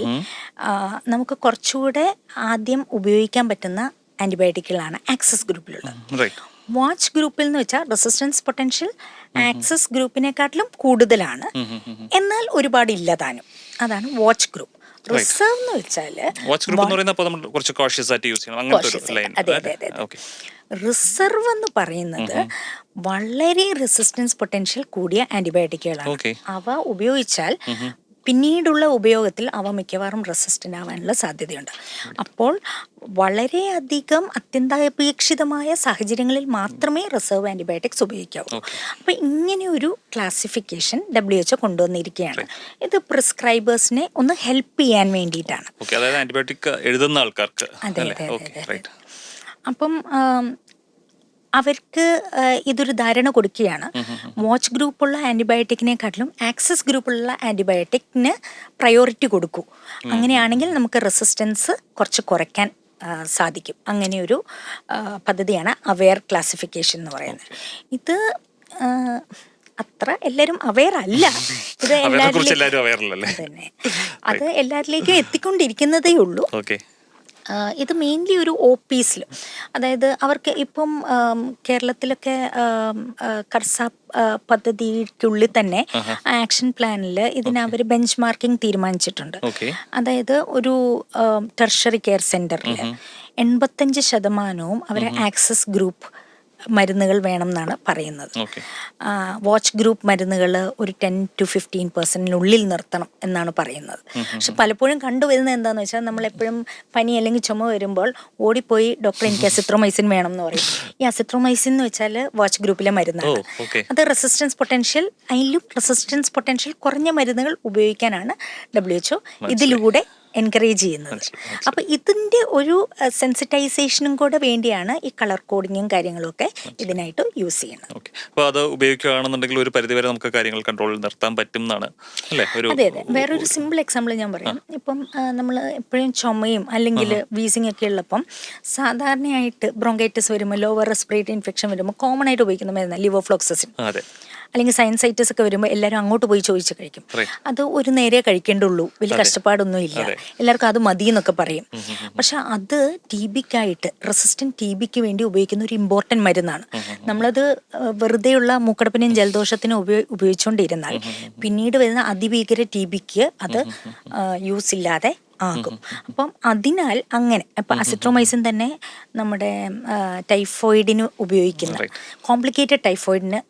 നമുക്ക് കുറച്ചുകൂടെ ആദ്യം ഉപയോഗിക്കാൻ പറ്റുന്ന ആന്റിബയോട്ടിക്കുകളാണ് ആക്സസ് ഗ്രൂപ്പിലുള്ളത്. വാച്ച് ഗ്രൂപ്പിൽ എന്ന് വെച്ചാൽ റെസിസ്റ്റൻസ് പൊട്ടൻഷ്യൽ ആക്സസ് ഗ്രൂപ്പിനെക്കാട്ടിലും കൂടുതലാണ്, എന്നാൽ ഒരുപാട് ഇല്ലതാനും. അതാണ് വാച്ച് ഗ്രൂപ്പ്. റിസർവ് എന്ന് വെച്ചാല് റിസർവ് എന്ന് പറയുന്നത് വളരെ റെസിസ്റ്റൻസ് പൊട്ടൻഷ്യൽ കൂടിയ ആന്റിബയോട്ടിക്കുകളാണ്. അവ ഉപയോഗിച്ചാൽ പിന്നീടുള്ള ഉപയോഗത്തിൽ അവ മിക്കവാറും റെസിസ്റ്റൻ്റ് ആവാനുള്ള സാധ്യതയുണ്ട്. അപ്പോൾ വളരെയധികം അത്യന്താപേക്ഷിതമായ സാഹചര്യങ്ങളിൽ മാത്രമേ റിസർവ് ആൻറ്റിബയോട്ടിക്സ് ഉപയോഗിക്കാവൂ. അപ്പോൾ ഇങ്ങനെ ഒരു ക്ലാസിഫിക്കേഷൻ WHO കൊണ്ടുവന്നിരിക്കുകയാണ്. ഇത് പ്രിസ്ക്രൈബേഴ്സിനെ ഒന്ന് ഹെൽപ്പ് ചെയ്യാൻ വേണ്ടിയിട്ടാണ്. അതെ. അപ്പം അവർക്ക് ഇതൊരു ധാരണ കൊടുക്കുകയാണ്. വാച്ച് ഗ്രൂപ്പുള്ള ആൻറ്റിബയോട്ടിക്കിനെക്കാട്ടിലും ആക്സസ് ഗ്രൂപ്പുള്ള ആൻറ്റിബയോട്ടിക്കിന് പ്രയോറിറ്റി കൊടുക്കൂ. അങ്ങനെയാണെങ്കിൽ നമുക്ക് റെസിസ്റ്റൻസ് കുറച്ച് കുറയ്ക്കാൻ സാധിക്കും. അങ്ങനെയൊരു പദ്ധതിയാണ് അവെയർ ക്ലാസിഫിക്കേഷൻ എന്ന് പറയുന്നത്. ഇത് അത്ര എല്ലാവരും അവെയർ അല്ല. ഇത് അത് എല്ലാവരിലേക്കും എത്തിക്കൊണ്ടിരിക്കുന്നതേ ഉള്ളൂ. ഇത് മെയിൻലി ഒരു OPs'ൽ, അതായത് അവർക്ക് ഇപ്പം കേരളത്തിലൊക്കെ കർസാപ്പ് പദ്ധതിക്കുള്ളിൽ തന്നെ ആക്ഷൻ പ്ലാനിൽ ഇതിന് അവർ ബെഞ്ച് മാർക്കിംഗ് തീരുമാനിച്ചിട്ടുണ്ട്. അതായത് ഒരു ടെർഷറി കെയർ സെന്ററിൽ 85% അവരെ ആക്സസ് ഗ്രൂപ്പ് മരുന്നുകൾ വേണം എന്നാണ് പറയുന്നത്. ഓക്കെ. വാച്ച് ഗ്രൂപ്പ് മരുന്നുകൾ ഒരു 10 to 15% നിർത്തണം എന്നാണ് പറയുന്നത്. പക്ഷെ പലപ്പോഴും കണ്ടുവരുന്നത് എന്താണെന്ന് വെച്ചാൽ നമ്മളെപ്പോഴും പനി അല്ലെങ്കിൽ ചുമ വരുമ്പോൾ ഓടിപ്പോയി ഡോക്ടർ എനിക്ക് അസിത്രോമൈസിൻ വേണം എന്ന് പറയും. ഈ അസിത്രോമൈസിൻ എന്ന് വെച്ചാൽ വാച്ച് ഗ്രൂപ്പിലെ മരുന്നാണ്. അത് റെസിസ്റ്റൻസ് പൊട്ടൻഷ്യൽ, അതിലും റെസിസ്റ്റൻസ് പൊട്ടൻഷ്യൽ കുറഞ്ഞ മരുന്നുകൾ ഉപയോഗിക്കാനാണ് WHO ഇതിലൂടെ എൻകറേജ് ചെയ്യുന്നത്. അപ്പോൾ ഇതിൻ്റെ ഒരു സെൻസിറ്റൈസേഷനും കൂടെ വേണ്ടിയാണ് ഈ കളർ കോഡിങ്ങും കാര്യങ്ങളൊക്കെ ഇതിനായിട്ട് യൂസ് ചെയ്യുന്നത്. അപ്പോൾ അത് ഉപയോഗിക്കുകയാണെന്നുണ്ടെങ്കിൽ ഒരു പരിധിവരെ നമുക്ക് കാര്യങ്ങൾ കൺട്രോളിൽ നിർത്താൻ പറ്റും എന്നാണ് അല്ലേ? അതെ. വേറൊരു സിമ്പിൾ എക്സാമ്പിൾ ഞാൻ പറയാം. ഇപ്പം നമ്മൾ എപ്പോഴും ചുമയും അല്ലെങ്കിൽ വീസിങ് ഒക്കെ ഉള്ളപ്പം സാധാരണയായിട്ട് ബ്രോങ്കൈറ്റിസ് വരുമ്പോൾ, ലോവർ റെസ്പിറേറ്ററി ഇൻഫെക്ഷൻ വരുമ്പോൾ കോമൺ ആയിട്ട് ഉപയോഗിക്കുന്ന മരുന്ന് ലിവോഫ്ലോക്സസിൻ അല്ലെങ്കിൽ സൈനസൈറ്റിസ് ഒക്കെ വരുമ്പോൾ എല്ലാവരും അങ്ങോട്ട് പോയി ചോദിച്ച് കഴിക്കും. അത് ഒരു നേരെ കഴിക്കേണ്ടുള്ളൂ, വലിയ കഷ്ടപ്പാടൊന്നും ഇല്ല, എല്ലാവർക്കും അത് മതി എന്നൊക്കെ പറയും. പക്ഷെ അത് TBക്കായിട്ട്, റെസിസ്റ്റന്റ് TBക്ക് വേണ്ടി ഉപയോഗിക്കുന്ന ഒരു ഇമ്പോർട്ടൻറ്റ് മരുന്നാണ്. നമ്മളത് വെറുതെയുള്ള മൂക്കടപ്പിനും ജലദോഷത്തിനും ഉപയോഗിച്ചുകൊണ്ടിരുന്നാൽ പിന്നീട് വരുന്ന അതിഭീകര TBക്ക് അത് യൂസ് ഇല്ലാതെ ആകും. അപ്പം അതിനാൽ അങ്ങനെ ഇപ്പം അസിത്രോമൈസിൻ തന്നെ നമ്മുടെ ടൈഫോയിഡിന് ഉപയോഗിക്കുന്ന, കോംപ്ലിക്കേറ്റഡ് ടൈഫോയിഡിന്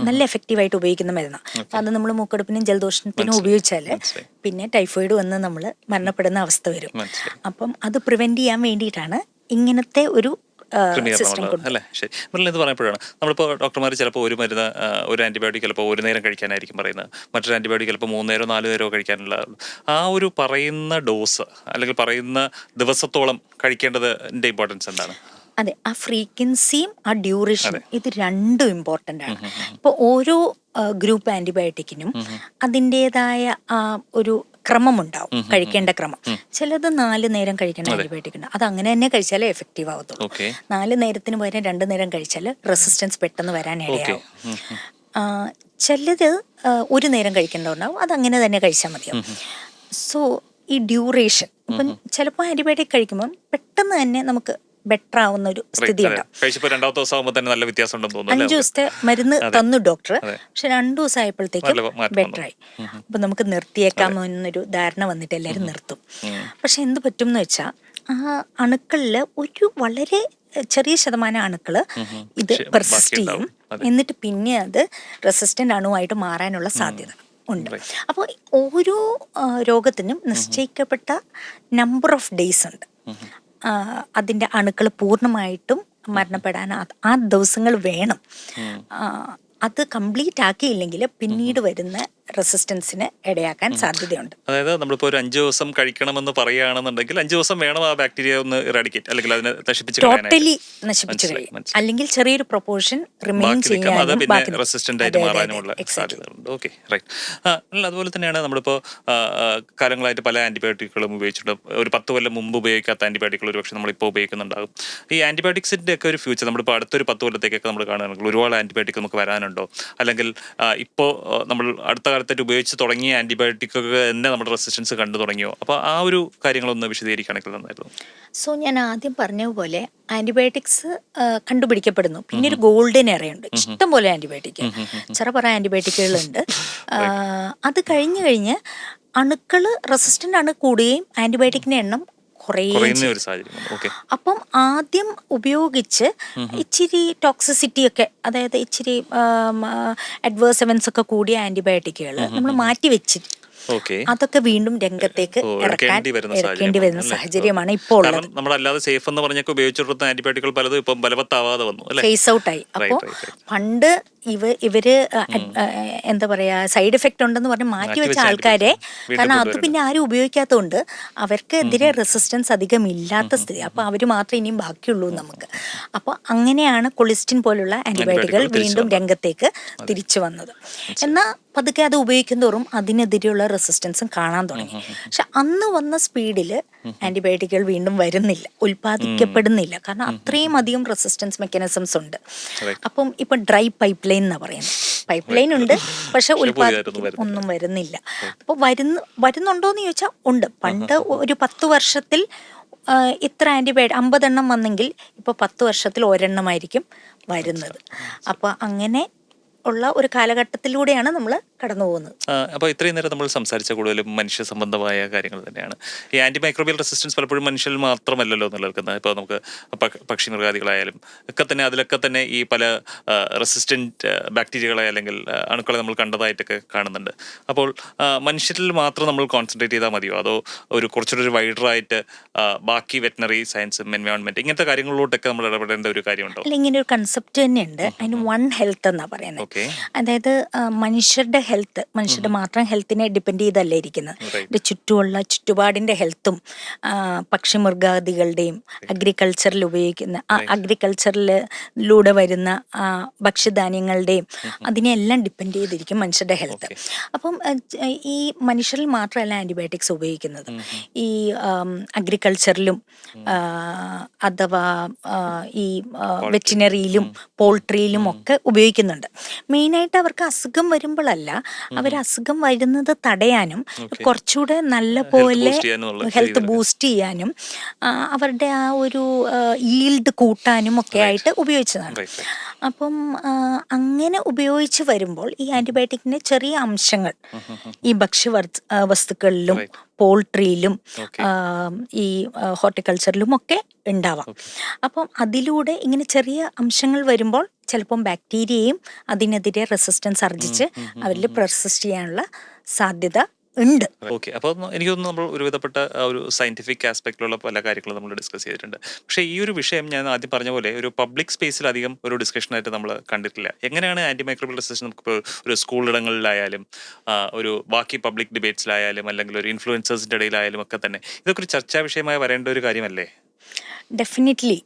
നല്ല എഫക്റ്റീവായിട്ട് ഉപയോഗിക്കുന്ന മരുന്നാണ്. അപ്പം അത് നമ്മൾ മൂക്കടുപ്പിനും ജലദോഷത്തിനും ഉപയോഗിച്ചാൽ പിന്നെ ടൈഫോയിഡ് വന്ന് നമ്മൾ മരണപ്പെടുന്ന അവസ്ഥ വരും. അപ്പം അത് പ്രിവെന്റ് ചെയ്യാൻ വേണ്ടിയിട്ടാണ് ഇങ്ങനത്തെ ഒരു അല്ലേ? ശരി. ഇത് പറയുമ്പോഴാണ് നമ്മളിപ്പോൾ ഡോക്ടർമാർ ചിലപ്പോൾ ഒരു മരുന്ന്, ഒരു ആൻറ്റിബയോട്ടിക് ചിലപ്പോൾ ഒരു നേരം കഴിക്കാനായിരിക്കും പറയുന്നത്, മറ്റൊരു ആൻറ്റിബയോട്ടിക് ചിലപ്പോൾ 3 നേരമോ 4 നേരമോ കഴിക്കാനുള്ള ആ ഒരു പറയുന്ന ഡോസ് അല്ലെങ്കിൽ പറയുന്ന ദിവസത്തോളം കഴിക്കേണ്ടതിൻ്റെ ഇമ്പോർട്ടൻസ് എന്താണ്? അതെ, ആ ഫ്രീക്വൻസിയും ആ ഡ്യൂറേഷനും ഇത് രണ്ടും ഇമ്പോർട്ടൻ്റ് ആണ്. ഇപ്പോൾ ഓരോ ഗ്രൂപ്പ് ആൻറ്റിബയോട്ടിക്കിനും അതിൻ്റെതായ ഒരു ക്രമമുണ്ടാവും, കഴിക്കേണ്ട ക്രമം. ചിലത് 4 നേരം കഴിക്കേണ്ട ആൻറ്റിബയോട്ടിക് ഉണ്ട്, അത് അങ്ങനെ തന്നെ കഴിച്ചാലേ എഫക്റ്റീവ് ആവത്തുള്ളൂ. 4 നേരത്തിന് പകരം 2 നേരം കഴിച്ചാൽ റെസിസ്റ്റൻസ് പെട്ടെന്ന് വരാൻ ഇടയാവും. ചിലത് 1 നേരം കഴിക്കേണ്ടതുണ്ടാവും, അത് അങ്ങനെ തന്നെ കഴിച്ചാൽ മതിയാവും. സോ ഈ ഡ്യൂറേഷൻ, ഇപ്പം ചിലപ്പോൾ ആൻറ്റിബയോട്ടിക് കഴിക്കുമ്പം പെട്ടെന്ന് തന്നെ നമുക്ക് ബെറ്റർ ആവുന്ന ഒരു സ്ഥിതി ഉണ്ടാവും. 5 ദിവസത്തെ മരുന്ന് തന്നു ഡോക്ടർ, പക്ഷെ 2 ദിവസം ആയപ്പോഴത്തേക്കും ബെറ്ററായി. അപ്പൊ നമുക്ക് നിർത്തിയേക്കാം എന്നൊരു ധാരണ വന്നിട്ട് എല്ലാവരും നിർത്തും. പക്ഷെ എന്ത് പറ്റും എന്ന് വെച്ചാൽ ആ അണുക്കളില് ഒരു വളരെ ചെറിയ ശതമാനം അണുക്കള് ഇത് പെർസിസ്റ്റ് ചെയ്യും, എന്നിട്ട് പിന്നെ അത് റെസിസ്റ്റന്റ് അണുവായിട്ട് മാറാനുള്ള സാധ്യത ഉണ്ട്. അപ്പോൾ ഓരോ രോഗത്തിനും നിശ്ചയിക്കപ്പെട്ട നമ്പർ ഓഫ് ഡേയ്സ് ഉണ്ട്. അതിൻ്റെ അണുക്കൾ പൂർണ്ണമായിട്ടും മരണപ്പെടാൻ ആ ദിവസങ്ങൾ വേണം. അത് കംപ്ലീറ്റ് ആക്കിയില്ലെങ്കിൽ പിന്നീട് വരുന്ന റെസിസ്റ്റൻസിന് ഇടയാക്കാൻ സാധ്യതയുണ്ട്. അതായത് നമ്മളിപ്പോൾ ഒരു 5 ദിവസം കഴിക്കണമെന്ന് പറയുകയാണെന്നുണ്ടെങ്കിൽ 5 ദിവസം വേണം ആ ബാക്ടീരിയ ഒന്ന് ഇറാഡിക്കേറ്റ് അല്ലെങ്കിൽ അതിനെ ടോട്ടലി നശിപ്പിച്ചു കഴിയും, അല്ലെങ്കിൽ ചെറിയൊരു പ്രൊപ്പോർഷൻ റിമെയിൻ ചെയ്യാനും റെസിസ്റ്റന്റ് ആയിട്ട് മാറാനുമുള്ള സാധ്യതകളുണ്ട്. Okay, right. അതുപോലെ തന്നെയാണ് നമ്മളിപ്പോൾ കാലങ്ങളായിട്ട് പല ആന്റിബയോട്ടിക്കുകളും ഉപയോഗിച്ചിട്ടുണ്ട്. ഒരു 10 കൊല്ലം മുമ്പ് ഉപയോഗിക്കാത്ത ആന്റിബയോട്ടിക്കുകൾ ഒരു പക്ഷേ നമ്മളിപ്പോൾ ഉപയോഗിക്കുന്നുണ്ടാകും. ഈ ആന്റിബയോട്ടിക്സിന്റെ ഒക്കെ ഒരു ഫ്യൂച്ചർ നമ്മളിപ്പോൾ അടുത്തൊരു 10 കൊല്ലത്തേക്കൊക്കെ നമ്മൾ കാണുകയാണെങ്കിൽ ഒരുപാട് ആന്റിബയോട്ടിക് നമുക്ക് വരാനുണ്ടോ? അല്ലെങ്കിൽ ഇപ്പോൾ നമ്മൾ അടുത്ത കാലത്തായിട്ട് ഉപയോഗിച്ച് തുടങ്ങിയ ആന്റിബയോട്ടിക്കൊക്കെ തന്നെ നമ്മുടെ റെസിസ്റ്റൻസ് കണ്ടു തുടങ്ങിയോ? അപ്പോൾ ആ ഒരു കാര്യങ്ങളൊന്ന് വിശദീകരിക്കുകയാണെങ്കിൽ നന്നായിരുന്നു. സോ ഞാൻ ആദ്യം പറഞ്ഞതുപോലെ ആന്റിബയോട്ടിക്സ് കണ്ടുപിടിക്കപ്പെടുന്നു, പിന്നെ ഒരു ഗോൾഡൻ എറയുണ്ട്, ഇഷ്ടംപോലെ ആന്റിബയോട്ടിക്, ചെറുപറ ആന്റിബയോട്ടിക്കുകളുണ്ട്. അത് കഴിഞ്ഞ് അണുക്കള് റെസിസ്റ്റന്റ് അണു കൂടുകയും ആന്റിബയോട്ടിക്കിന്റെ എണ്ണം അപ്പം ആദ്യം ഉപയോഗിച്ച് ഇച്ചിരി ടോക്സിസിറ്റി ഒക്കെ, അതായത് ഇച്ചിരി അഡ്വേഴ്സ് എവൻസ് ഒക്കെ കൂടിയ ആന്റിബയോട്ടിക്കുകൾ നമ്മൾ മാറ്റിവെച്ച് അതൊക്കെ വീണ്ടും രംഗത്തേക്ക് ഇറക്കേണ്ടി വരുന്ന സാഹചര്യമാണ് ഇപ്പോൾ ഉള്ളത്. നമ്മളല്ലാതെ സേഫ് എന്ന് പറഞ്ഞൊക്കെ ഉപയോഗിച്ചിരുന്ന ആന്റിബയോട്ടിക്കുകൾ പലതും ഇപ്പം ബലവത്താവാതെ വന്നു, ഫേസ് ഔട്ടായി. അപ്പോൾ പണ്ട് ഇവര് എന്താ പറയാ സൈഡ് എഫക്റ്റ് ഉണ്ടെന്ന് പറഞ്ഞ് മാറ്റിവെച്ച ആൾക്കാരെ, കാരണം അത് പിന്നെ ആരും ഉപയോഗിക്കാത്തതുകൊണ്ട് അവർക്കെതിരെ റെസിസ്റ്റൻസ് അധികം ഇല്ലാത്ത സ്ഥിതി, അപ്പൊ അവര് മാത്രമേ ഇനിയും ബാക്കിയുള്ളൂ നമുക്ക്. അപ്പൊ അങ്ങനെയാണ് കൊളിസ്റ്റിൻ പോലുള്ള ആന്റിബയോട്ടിക്കുകൾ വീണ്ടും രംഗത്തേക്ക് തിരിച്ചു വന്നത്. എന്നാൽ പതുക്കെ അത് ഉപയോഗിക്കുന്തോറും അതിനെതിരെയുള്ള റെസിസ്റ്റൻസും കാണാൻ തുടങ്ങി. പക്ഷെ അന്ന് വന്ന സ്പീഡിൽ ആന്റിബയോട്ടിക്കുകൾ വീണ്ടും വരുന്നില്ല, ഉൽപ്പാദിക്കപ്പെടുന്നില്ല, കാരണം അത്രയും അധികം റെസിസ്റ്റൻസ് മെക്കാനിസംസ് ഉണ്ട്. അപ്പം ഇപ്പൊ ഡ്രൈ പൈപ്പ് ലൈൻ എന്നാ പറയുന്നത്, പൈപ്പ് ലൈൻ ഉണ്ട് പക്ഷെ ഒന്നും വരുന്നില്ല. അപ്പൊ വരുന്നുണ്ടോന്ന് ചോദിച്ചാൽ ഉണ്ട്. പണ്ട് ഒരു 10 വർഷത്തിൽ ഇത്ര ആന്റിബയോട്ടിക് 50 എണ്ണം വന്നെങ്കിൽ ഇപ്പൊ 10 വർഷത്തിൽ 1 എണ്ണമായിരിക്കും വരുന്നത്. അപ്പൊ അങ്ങനെ ഉള്ള ഒരു കാലഘട്ടത്തിലൂടെയാണ് നമ്മൾ കടന്നു പോകുന്നത്. അപ്പോൾ ഇത്രയും നേരം നമ്മൾ സംസാരിച്ച കൂടുതലും മനുഷ്യ സംബന്ധമായ കാര്യങ്ങൾ തന്നെയാണ്. ഈ ആൻറ്റിമൈക്രോബിയൽ റെസിസ്റ്റൻസ് പലപ്പോഴും മനുഷ്യരിൽ മാത്രമല്ലല്ലോ നിലനിൽക്കുന്നത്. ഇപ്പോൾ നമുക്ക് പക്ഷി മൃഗാദികളായാലും ഒക്കെ തന്നെ അതിലൊക്കെ തന്നെ ഈ പല റെസിസ്റ്റൻറ്റ് ബാക്ടീരിയകളെ അല്ലെങ്കിൽ അണുക്കളെ നമ്മൾ കണ്ടതായിട്ടൊക്കെ കാണുന്നുണ്ട്. അപ്പോൾ മനുഷ്യരിൽ മാത്രം നമ്മൾ കോൺസെൻട്രേറ്റ് ചെയ്താൽ മതിയോ, അതോ കുറച്ചുകൂടി ഒരു വൈഡറായിട്ട് ബാക്കി വെറ്റിനറി സയൻസും എൻവയോൺമെൻറ്റ് ഇങ്ങനത്തെ കാര്യങ്ങളിലോട്ടൊക്കെ നമ്മൾ ഇടപെടേണ്ട ഒരു കാര്യമുണ്ടോ? അല്ല, ഇങ്ങനെ ഒരു കൺസെപ്റ്റ് തന്നെയുണ്ട്. അതിന് വൺ ഹെൽത്ത് എന്നാ പറയുന്നത്. ഓക്കെ. അതായത് മനുഷ്യരുടെ ഹെൽത്ത്, മനുഷ്യരുടെ മാത്രം ഹെൽത്തിനെ ഡിപ്പെൻഡ് ചെയ്തല്ല ഇരിക്കുന്നത്. ഇത് ചുറ്റുമുള്ള ചുറ്റുപാടിന്റെ ഹെൽത്തും പക്ഷിമൃഗാദികളുടെയും അഗ്രികൾച്ചറിൽ ഉപയോഗിക്കുന്ന അഗ്രികൾച്ചറിലൂടെ വരുന്ന ഭക്ഷ്യധാന്യങ്ങളുടെയും അതിനെല്ലാം ഡിപ്പെൻഡ് ചെയ്തിരിക്കും മനുഷ്യരുടെ ഹെൽത്ത്. അപ്പം ഈ മനുഷ്യരിൽ മാത്രമല്ല ആൻറ്റിബയോട്ടിക്സ് ഉപയോഗിക്കുന്നത്, ഈ അഗ്രികൾച്ചറിലും അഥവാ ഈ വെറ്റിനറിയിലും പോൾട്രിയിലും ഒക്കെ ഉപയോഗിക്കുന്നുണ്ട്. മെയിനായിട്ട് അവർക്ക് അസുഖം വരുമ്പോഴല്ല, അവർ അസുഖം വരുന്നത് തടയാനും കുറച്ചുകൂടെ നല്ല പോലെ ഹെൽത്ത് ബൂസ്റ്റ് ചെയ്യാനും അവരുടെ ആ ഒരു ഈൽഡ് കൂട്ടാനും ഒക്കെ ആയിട്ട് ഉപയോഗിച്ചതാണ്. അപ്പം അങ്ങനെ ഉപയോഗിച്ച് വരുമ്പോൾ ഈ ആൻറ്റിബയോട്ടിക്കിന്റെ ചെറിയ അംശങ്ങൾ ഈ വസ്തുക്കളിലും പോൾട്രിയിലും ഈ ഹോർട്ടിക്കൾച്ചറിലും ഒക്കെ ഉണ്ടാവാം. അപ്പം അതിലൂടെ ഇങ്ങനെ ചെറിയ അംശങ്ങൾ വരുമ്പോൾ ചിലപ്പം ബാക്ടീരിയയും അതിനെതിരെ റെസിസ്റ്റൻസ് ആർജിച്ച് അവരിൽ പെർസിസ്റ്റ് ചെയ്യാനുള്ള സാധ്യത ഉണ്ട്. ഓക്കെ. അപ്പോൾ എനിക്ക് തോന്നുന്നു നമ്മൾ ഒരുവിധപ്പെട്ട ഒരു സയന്റിഫിക് ആസ്പെക്റ്റിലുള്ള പല കാര്യങ്ങളും നമ്മൾ ഡിസ്കസ് ചെയ്തിട്ടുണ്ട്. പക്ഷേ ഈ ഒരു വിഷയം ഞാൻ ആദ്യം പറഞ്ഞ പോലെ ഒരു പബ്ലിക് സ്പേസിൽ അധികം ഒരു ഡിസ്കഷനായിട്ട് നമ്മൾ കണ്ടിട്ടില്ല. എങ്ങനെയാണ് ആൻറ്റിമൈക്രോബിയൽ റെസിസ്റ്റൻസ് നമുക്കിപ്പോൾ ഒരു സ്കൂളിടങ്ങളിലായാലും ഒരു ബാക്കി പബ്ലിക് ഡിബേറ്റ്സിലായാലും അല്ലെങ്കിൽ ഒരു ഇൻഫ്ലുവൻസേഴ്സിൻ്റെ ഇടയിലായാലും ഒക്കെ തന്നെ ഇതൊക്കെ ഒരു ചർച്ചാ വിഷയമായി വരേണ്ട ഒരു കാര്യമല്ലേ? ഡെഫിനറ്റ്ലി.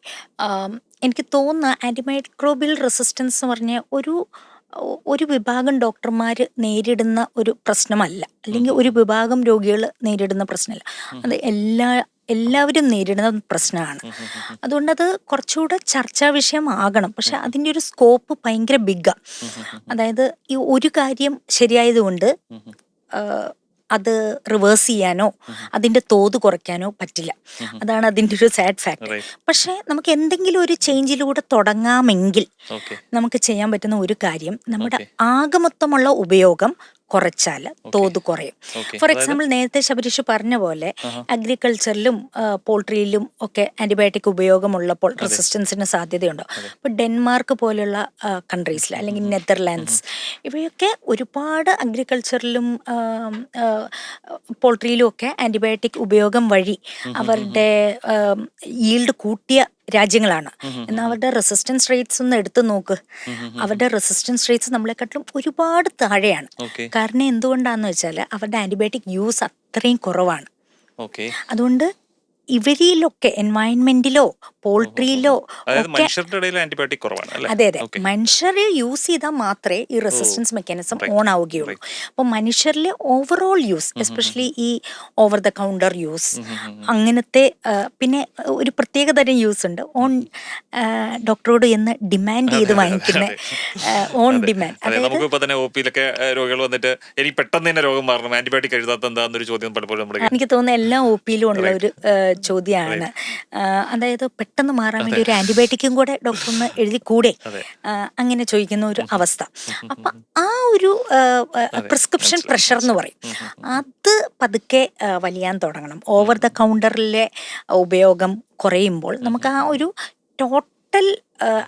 എനിക്ക് തോന്നുന്ന ആൻറ്റിമൈക്രോബിയൽ റെസിസ്റ്റൻസ് എന്ന് പറഞ്ഞ ഒരു വിഭാഗം ഡോക്ടർമാർ നേരിടുന്ന ഒരു പ്രശ്നമല്ല, അല്ലെങ്കിൽ ഒരു വിഭാഗം രോഗികൾ നേരിടുന്ന പ്രശ്നമല്ല, അത് എല്ലാവരും നേരിടുന്ന പ്രശ്നമാണ്. അതുകൊണ്ടത് കുറച്ചുകൂടെ ചർച്ചാ വിഷയമാകണം. പക്ഷെ അതിൻ്റെ ഒരു സ്കോപ്പ് ഭയങ്കര ബിഗ്ഗാണ്. അതായത് ഈ ഒരു കാര്യം ശരിയായതുകൊണ്ട് അത് റിവേഴ്സ് ചെയ്യാനോ അതിൻ്റെ തോത് കുറയ്ക്കാനോ പറ്റില്ല. അതാണ് അതിൻ്റെ ഒരു സാഡ് ഫാക്ട്. പക്ഷെ നമുക്ക് എന്തെങ്കിലും ഒരു ചേഞ്ചിലൂടെ തുടങ്ങാമെങ്കിൽ നമുക്ക് ചെയ്യാൻ പറ്റുന്ന ഒരു കാര്യം, നമ്മുടെ ആകമൊത്തമുള്ള ഉപയോഗം കുറച്ചാൽ തോത് കുറയും. ഫോർ എക്സാമ്പിൾ, നേരത്തെ ശബരീഷ് പറഞ്ഞ പോലെ അഗ്രികൾച്ചറിലും പോൾട്രിയിലും ഒക്കെ ആന്റിബയോട്ടിക് ഉപയോഗമുള്ളപ്പോൾ റെസിസ്റ്റൻസിന് സാധ്യതയുണ്ടോ? ഇപ്പൊ ഡെൻമാർക്ക് പോലുള്ള കൺട്രീസിൽ അല്ലെങ്കിൽ നെതർലാൻഡ്സ് ഇവയൊക്കെ ഒരുപാട് അഗ്രികൾച്ചറിലും പോൾട്രിയിലും ഒക്കെ ആന്റിബയോട്ടിക് ഉപയോഗം വഴി അവരുടെ ഈൽഡ് കൂട്ടിയ രാജ്യങ്ങളാണ്. എന്നാൽ അവരുടെ റെസിസ്റ്റൻസ് റേറ്റ്സ് ഒന്ന് എടുത്തു നോക്ക്. അവരുടെ റെസിസ്റ്റൻസ് റേറ്റ്സ് നമ്മളെക്കാട്ടിലും ഒരുപാട് താഴെയാണ്. കാരണം എന്തുകൊണ്ടാന്ന് വെച്ചാൽ അവരുടെ ആന്റിബയോട്ടിക് യൂസ് അത്രയും കുറവാണ്. അതുകൊണ്ട് ഇവരിലൊക്കെ എൻവയൺമെന്റിലോ പോൾട്രിയിലോ അതെ മനുഷ്യർ യൂസ് ചെയ്താൽ മാത്രമേ ഈ റെസിസ്റ്റൻസ് മെക്കാനിസം ഓൺ ആവുകയുള്ളൂ. അപ്പോൾ മനുഷ്യരിലെ ഓവറോൾ യൂസ്, എസ്പെഷ്യലി ഈ ഓവർ ദ കൗണ്ടർ യൂസ്, അങ്ങനത്തെ പിന്നെ ഒരു പ്രത്യേക തരം യൂസ് ഉണ്ട്, ഓൺ ഡോക്ടറോട് എന്ന് ഡിമാൻഡ് ചെയ്ത് വാങ്ങിക്കുന്ന ഓൺ ഡിമാൻഡ്. എനിക്ക് തോന്നുന്നു എല്ലാ ഒ പിയിലും ഉള്ള ഒരു ചോദ്യമാണ്. അതായത് പെട്ടെന്ന് മാറാൻ വേണ്ടി ഒരു ആന്റിബയോട്ടിക്കും കൂടെ ഡോക്ടറിന് എഴുതി കൂടെ, അങ്ങനെ ചോദിക്കുന്ന ഒരു അവസ്ഥ. അപ്പൊ ആ ഒരു പ്രിസ്ക്രിപ്ഷൻ പ്രഷർ എന്ന് പറയും, അത് പതുക്കെ വലിയാൻ തുടങ്ങണം. ഓവർ ദ കൗണ്ടറിലെ ഉപയോഗം കുറയുമ്പോൾ നമുക്ക് ആ ഒരു ടോട്ടൽ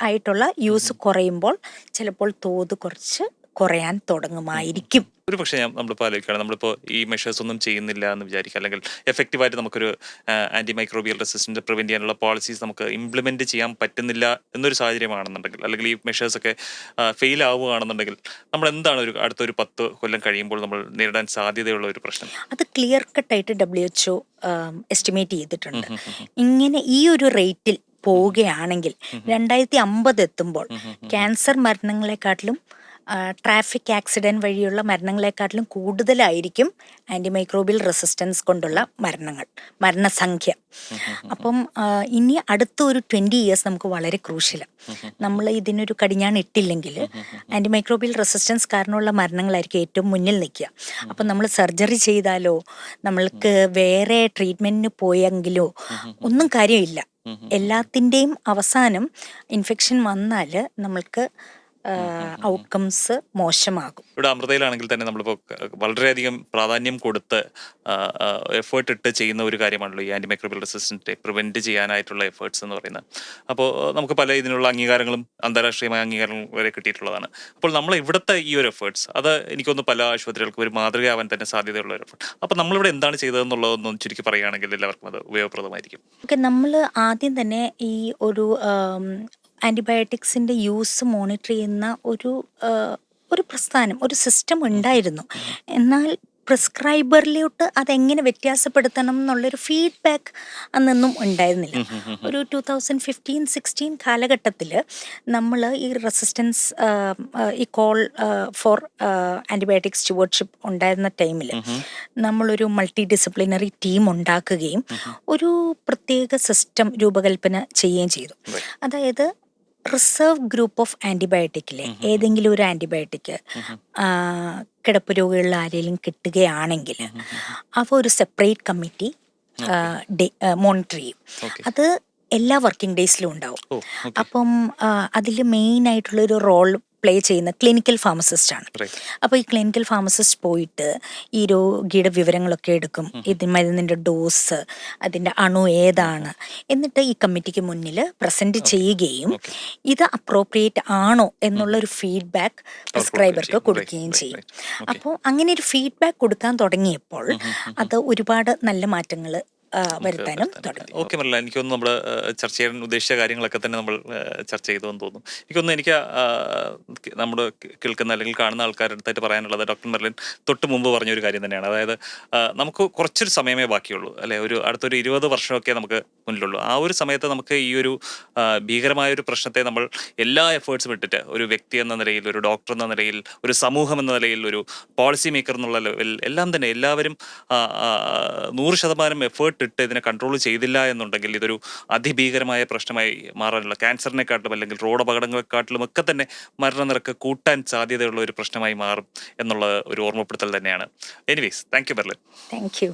ആയിട്ടുള്ള യൂസ് കുറയുമ്പോൾ ചിലപ്പോൾ തോത് കുറച്ച് കുറയാൻ തുടങ്ങുമായിരിക്കും. ഒരു പക്ഷേ നമ്മളിപ്പോൾ ആലോചിക്കുകയാണ്, നമ്മളിപ്പോൾ ഈ മെഷേഴ്സ് ഒന്നും ചെയ്യുന്നില്ല എന്ന് വിചാരിക്കുക, അല്ലെങ്കിൽ എഫക്റ്റീവായിട്ട് നമുക്കൊരു ആൻറ്റിമൈക്രോബിയൽ റെസിസ്റ്റൻസ് പ്രിവെൻറ്റ് ചെയ്യാനുള്ള പോളിസീസ് നമുക്ക് ഇംപ്ലിമെൻറ്റ് ചെയ്യാൻ പറ്റുന്നില്ല എന്നൊരു സാഹചര്യമാണെന്നുണ്ടെങ്കിൽ, അല്ലെങ്കിൽ ഈ മെഷേഴ്സൊക്കെ ഫെയിൽ ആവുകയാണെന്നുണ്ടെങ്കിൽ നമ്മൾ എന്താണ് അടുത്തൊരു 10 കൊല്ലം കഴിയുമ്പോൾ നമ്മൾ നേരിടാൻ സാധ്യതയുള്ള ഒരു പ്രശ്നം? അത് ക്ലിയർ കട്ടായിട്ട് WHO എസ്റ്റിമേറ്റ് ചെയ്തിട്ടുണ്ട്. ഇങ്ങനെ ഈ ഒരു റേറ്റിൽ പോവുകയാണെങ്കിൽ 2050 എത്തുമ്പോൾ ക്യാൻസർ മരണങ്ങളെക്കാട്ടിലും ട്രാഫിക് ആക്സിഡന്റ് വഴിയുള്ള മരണങ്ങളെക്കാട്ടിലും കൂടുതലായിരിക്കും ആന്റിമൈക്രോബിയൽ റെസിസ്റ്റൻസ് കൊണ്ടുള്ള മരണസംഖ്യ. അപ്പം ഇനി അടുത്ത ഒരു 20 years നമുക്ക് വളരെ ക്രൂഷ്യലാണ്. നമ്മൾ ഇതിനൊരു കടിഞ്ഞാണ് ഇട്ടില്ലെങ്കിൽ ആന്റിമൈക്രോബിയൽ റെസിസ്റ്റൻസ് കാരണമുള്ള മരണങ്ങളായിരിക്കും ഏറ്റവും മുന്നിൽ നിൽക്കുക. അപ്പം നമ്മൾ സർജറി ചെയ്താലോ നമ്മൾക്ക് വേറെ ട്രീറ്റ്മെന്റിന് പോയെങ്കിലോ ഒന്നും കാര്യമില്ല. എല്ലാത്തിൻ്റെയും അവസാനം ഇൻഫെക്ഷൻ വന്നാൽ നമ്മൾക്ക് ഔട്ട്കംസ് മോശമാകും. ഇവിടെ അമൃതയിലാണെങ്കിൽ തന്നെ നമ്മളിപ്പോൾ വളരെയധികം പ്രാധാന്യം കൊടുത്ത് എഫേർട്ട് ഇട്ട് ചെയ്യുന്ന ഒരു കാര്യമാണല്ലോ ഈ ആൻറ്റി മൈക്രോബിയൽ റെസിസ്റ്റൻറ്റ് പ്രിവെൻറ്റ് ചെയ്യാനായിട്ടുള്ള എഫേർട്സ് എന്ന് പറയുന്നത്. അപ്പോൾ നമുക്ക് പല ഇതിനുള്ള അംഗീകാരങ്ങളും അന്താരാഷ്ട്രീയമായ അംഗീകാരങ്ങൾ വരെ കിട്ടിയിട്ടുള്ളതാണ്. അപ്പോൾ നമ്മൾ ഇവിടുത്തെ ഈ ഒരു എഫേർട്സ് അത് എനിക്കൊന്ന് പല ആശുപത്രികൾക്കും ഒരു മാതൃകയാവാൻ തന്നെ സാധ്യതയുള്ള ഒരു എഫേർട്ട്. അപ്പോൾ നമ്മളിവിടെ എന്താണ് ചെയ്തതെന്നുള്ളതൊന്നും ചുരുക്കി പറയുകയാണെങ്കിൽ എല്ലാവർക്കും അത് ഉപയോഗപ്രദമായിരിക്കും. ഓക്കെ, നമ്മൾ ആദ്യം തന്നെ ഈ ഒരു ആൻറ്റിബയോട്ടിക്സിൻ്റെ യൂസ് മോണിറ്റർ ചെയ്യുന്ന ഒരു പ്രസ്ഥാനം, ഒരു സിസ്റ്റം ഉണ്ടായിരുന്നു. എന്നാൽ പ്രിസ്ക്രൈബറിലോട്ട് അതെങ്ങനെ വ്യത്യാസപ്പെടുത്തണം എന്നുള്ളൊരു ഫീഡ്ബാക്ക് അന്നൊന്നും ഉണ്ടായിരുന്നില്ല. ഒരു 2015-16 കാലഘട്ടത്തിൽ നമ്മൾ ഈ റെസിസ്റ്റൻസ് ഈ കോൾ ഫോർ ആൻറ്റിബയോട്ടിക് സ്റ്റുവർഡ്ഷിപ്പ് ഉണ്ടായിരുന്ന ടൈമിൽ നമ്മളൊരു മൾട്ടി ഡിസിപ്ലിനറി ടീം ഉണ്ടാക്കുകയും ഒരു പ്രത്യേക സിസ്റ്റം രൂപകൽപ്പന ചെയ്യുകയും ചെയ്തു. അതായത് റിസർവ് ഗ്രൂപ്പ് ഓഫ് ആൻറ്റിബയോട്ടിക്കിലെ ഏതെങ്കിലും ഒരു ആൻറ്റിബയോട്ടിക് കിടപ്പ് രോഗികളിൽ ആരെങ്കിലും കിട്ടുകയാണെങ്കിൽ അവ ഒരു സെപ്പറേറ്റ് കമ്മിറ്റി മോണിറ്റർ ചെയ്യും. അത് എല്ലാ വർക്കിംഗ് ഡേയ്സിലും ഉണ്ടാവും. അപ്പം അതിൽ മെയിൻ ആയിട്ടുള്ളൊരു റോൾ പ്ലേ ചെയ്യുന്ന ക്ലിനിക്കൽ ഫാർമസിസ്റ്റ് ആണ്. അപ്പോൾ ഈ ക്ലിനിക്കൽ ഫാർമസിസ്റ്റ് പോയിട്ട് ഈ രോഗിയുടെ വിവരങ്ങളൊക്കെ എടുക്കും, ഇത് മരുന്നിൻ്റെ ഡോസ്, അതിൻ്റെ അണു ഏതാണ്, എന്നിട്ട് ഈ കമ്മിറ്റിക്ക് മുന്നിൽ പ്രസൻറ്റ് ചെയ്യുകയും ഇത് അപ്രോപ്രിയേറ്റ് ആണോ എന്നുള്ളൊരു ഫീഡ്ബാക്ക് പ്രിസ്ക്രൈബർക്ക് കൊടുക്കുകയും ചെയ്യും. അപ്പോൾ അങ്ങനെ ഒരു ഫീഡ്ബാക്ക് കൊടുക്കാൻ തുടങ്ങിയപ്പോൾ അത് ഒരുപാട് നല്ല മാറ്റങ്ങൾ വരുത്താനും തുടങ്ങി. ഓക്കെ മെർലിൻ, എനിക്കൊന്ന് നമ്മൾ ചർച്ച ചെയ്യാൻ ഉദ്ദേശിച്ച കാര്യങ്ങളൊക്കെ തന്നെ നമ്മൾ ചർച്ച ചെയ്തതെന്ന് തോന്നുന്നു. എനിക്കൊന്ന് എനിക്ക് നമ്മുടെ കേൾക്കുന്ന അല്ലെങ്കിൽ കാണുന്ന ആൾക്കാരുടെ അടുത്തായിട്ട് പറയാനുള്ളത് ഡോക്ടർ മെർലിൻ തൊട്ട് മുമ്പ് പറഞ്ഞൊരു കാര്യം തന്നെയാണ്. അതായത് നമുക്ക് കുറച്ചൊരു സമയമേ ബാക്കിയുള്ളൂ, അല്ലെ? അടുത്തൊരു 20 വർഷമൊക്കെ നമുക്ക് മുന്നിലുള്ളൂ. ആ ഒരു സമയത്ത് നമുക്ക് ഈ ഒരു ഭീകരമായൊരു പ്രശ്നത്തെ നമ്മൾ എല്ലാ എഫേർട്സും ഇട്ടിട്ട് ഒരു വ്യക്തി എന്ന നിലയിൽ, ഒരു ഡോക്ടർ എന്ന നിലയിൽ, ഒരു സമൂഹം എന്ന നിലയിൽ, ഒരു പോളിസി മേക്കർ എന്നുള്ള ലെവൽ എല്ലാം തന്നെ എല്ലാവരും 100% എഫേർട്ട് ഇട്ട് ഇതിനെ കൺട്രോൾ ചെയ്തില്ല എന്നുണ്ടെങ്കിൽ ഇതൊരു അതിഭീകരമായ പ്രശ്നമായി മാറാനുള്ള, ക്യാൻസറിനെക്കാട്ടിലും അല്ലെങ്കിൽ റോഡ് അപകടങ്ങളെക്കാട്ടിലും ഒക്കെ തന്നെ മരണനിരക്ക് കൂട്ടാൻ സാധ്യതയുള്ള ഒരു പ്രശ്നമായി മാറും എന്നുള്ള ഒരു ഓർമ്മപ്പെടുത്തൽ തന്നെയാണ്. Anyways, thank you Merlin. Thank you.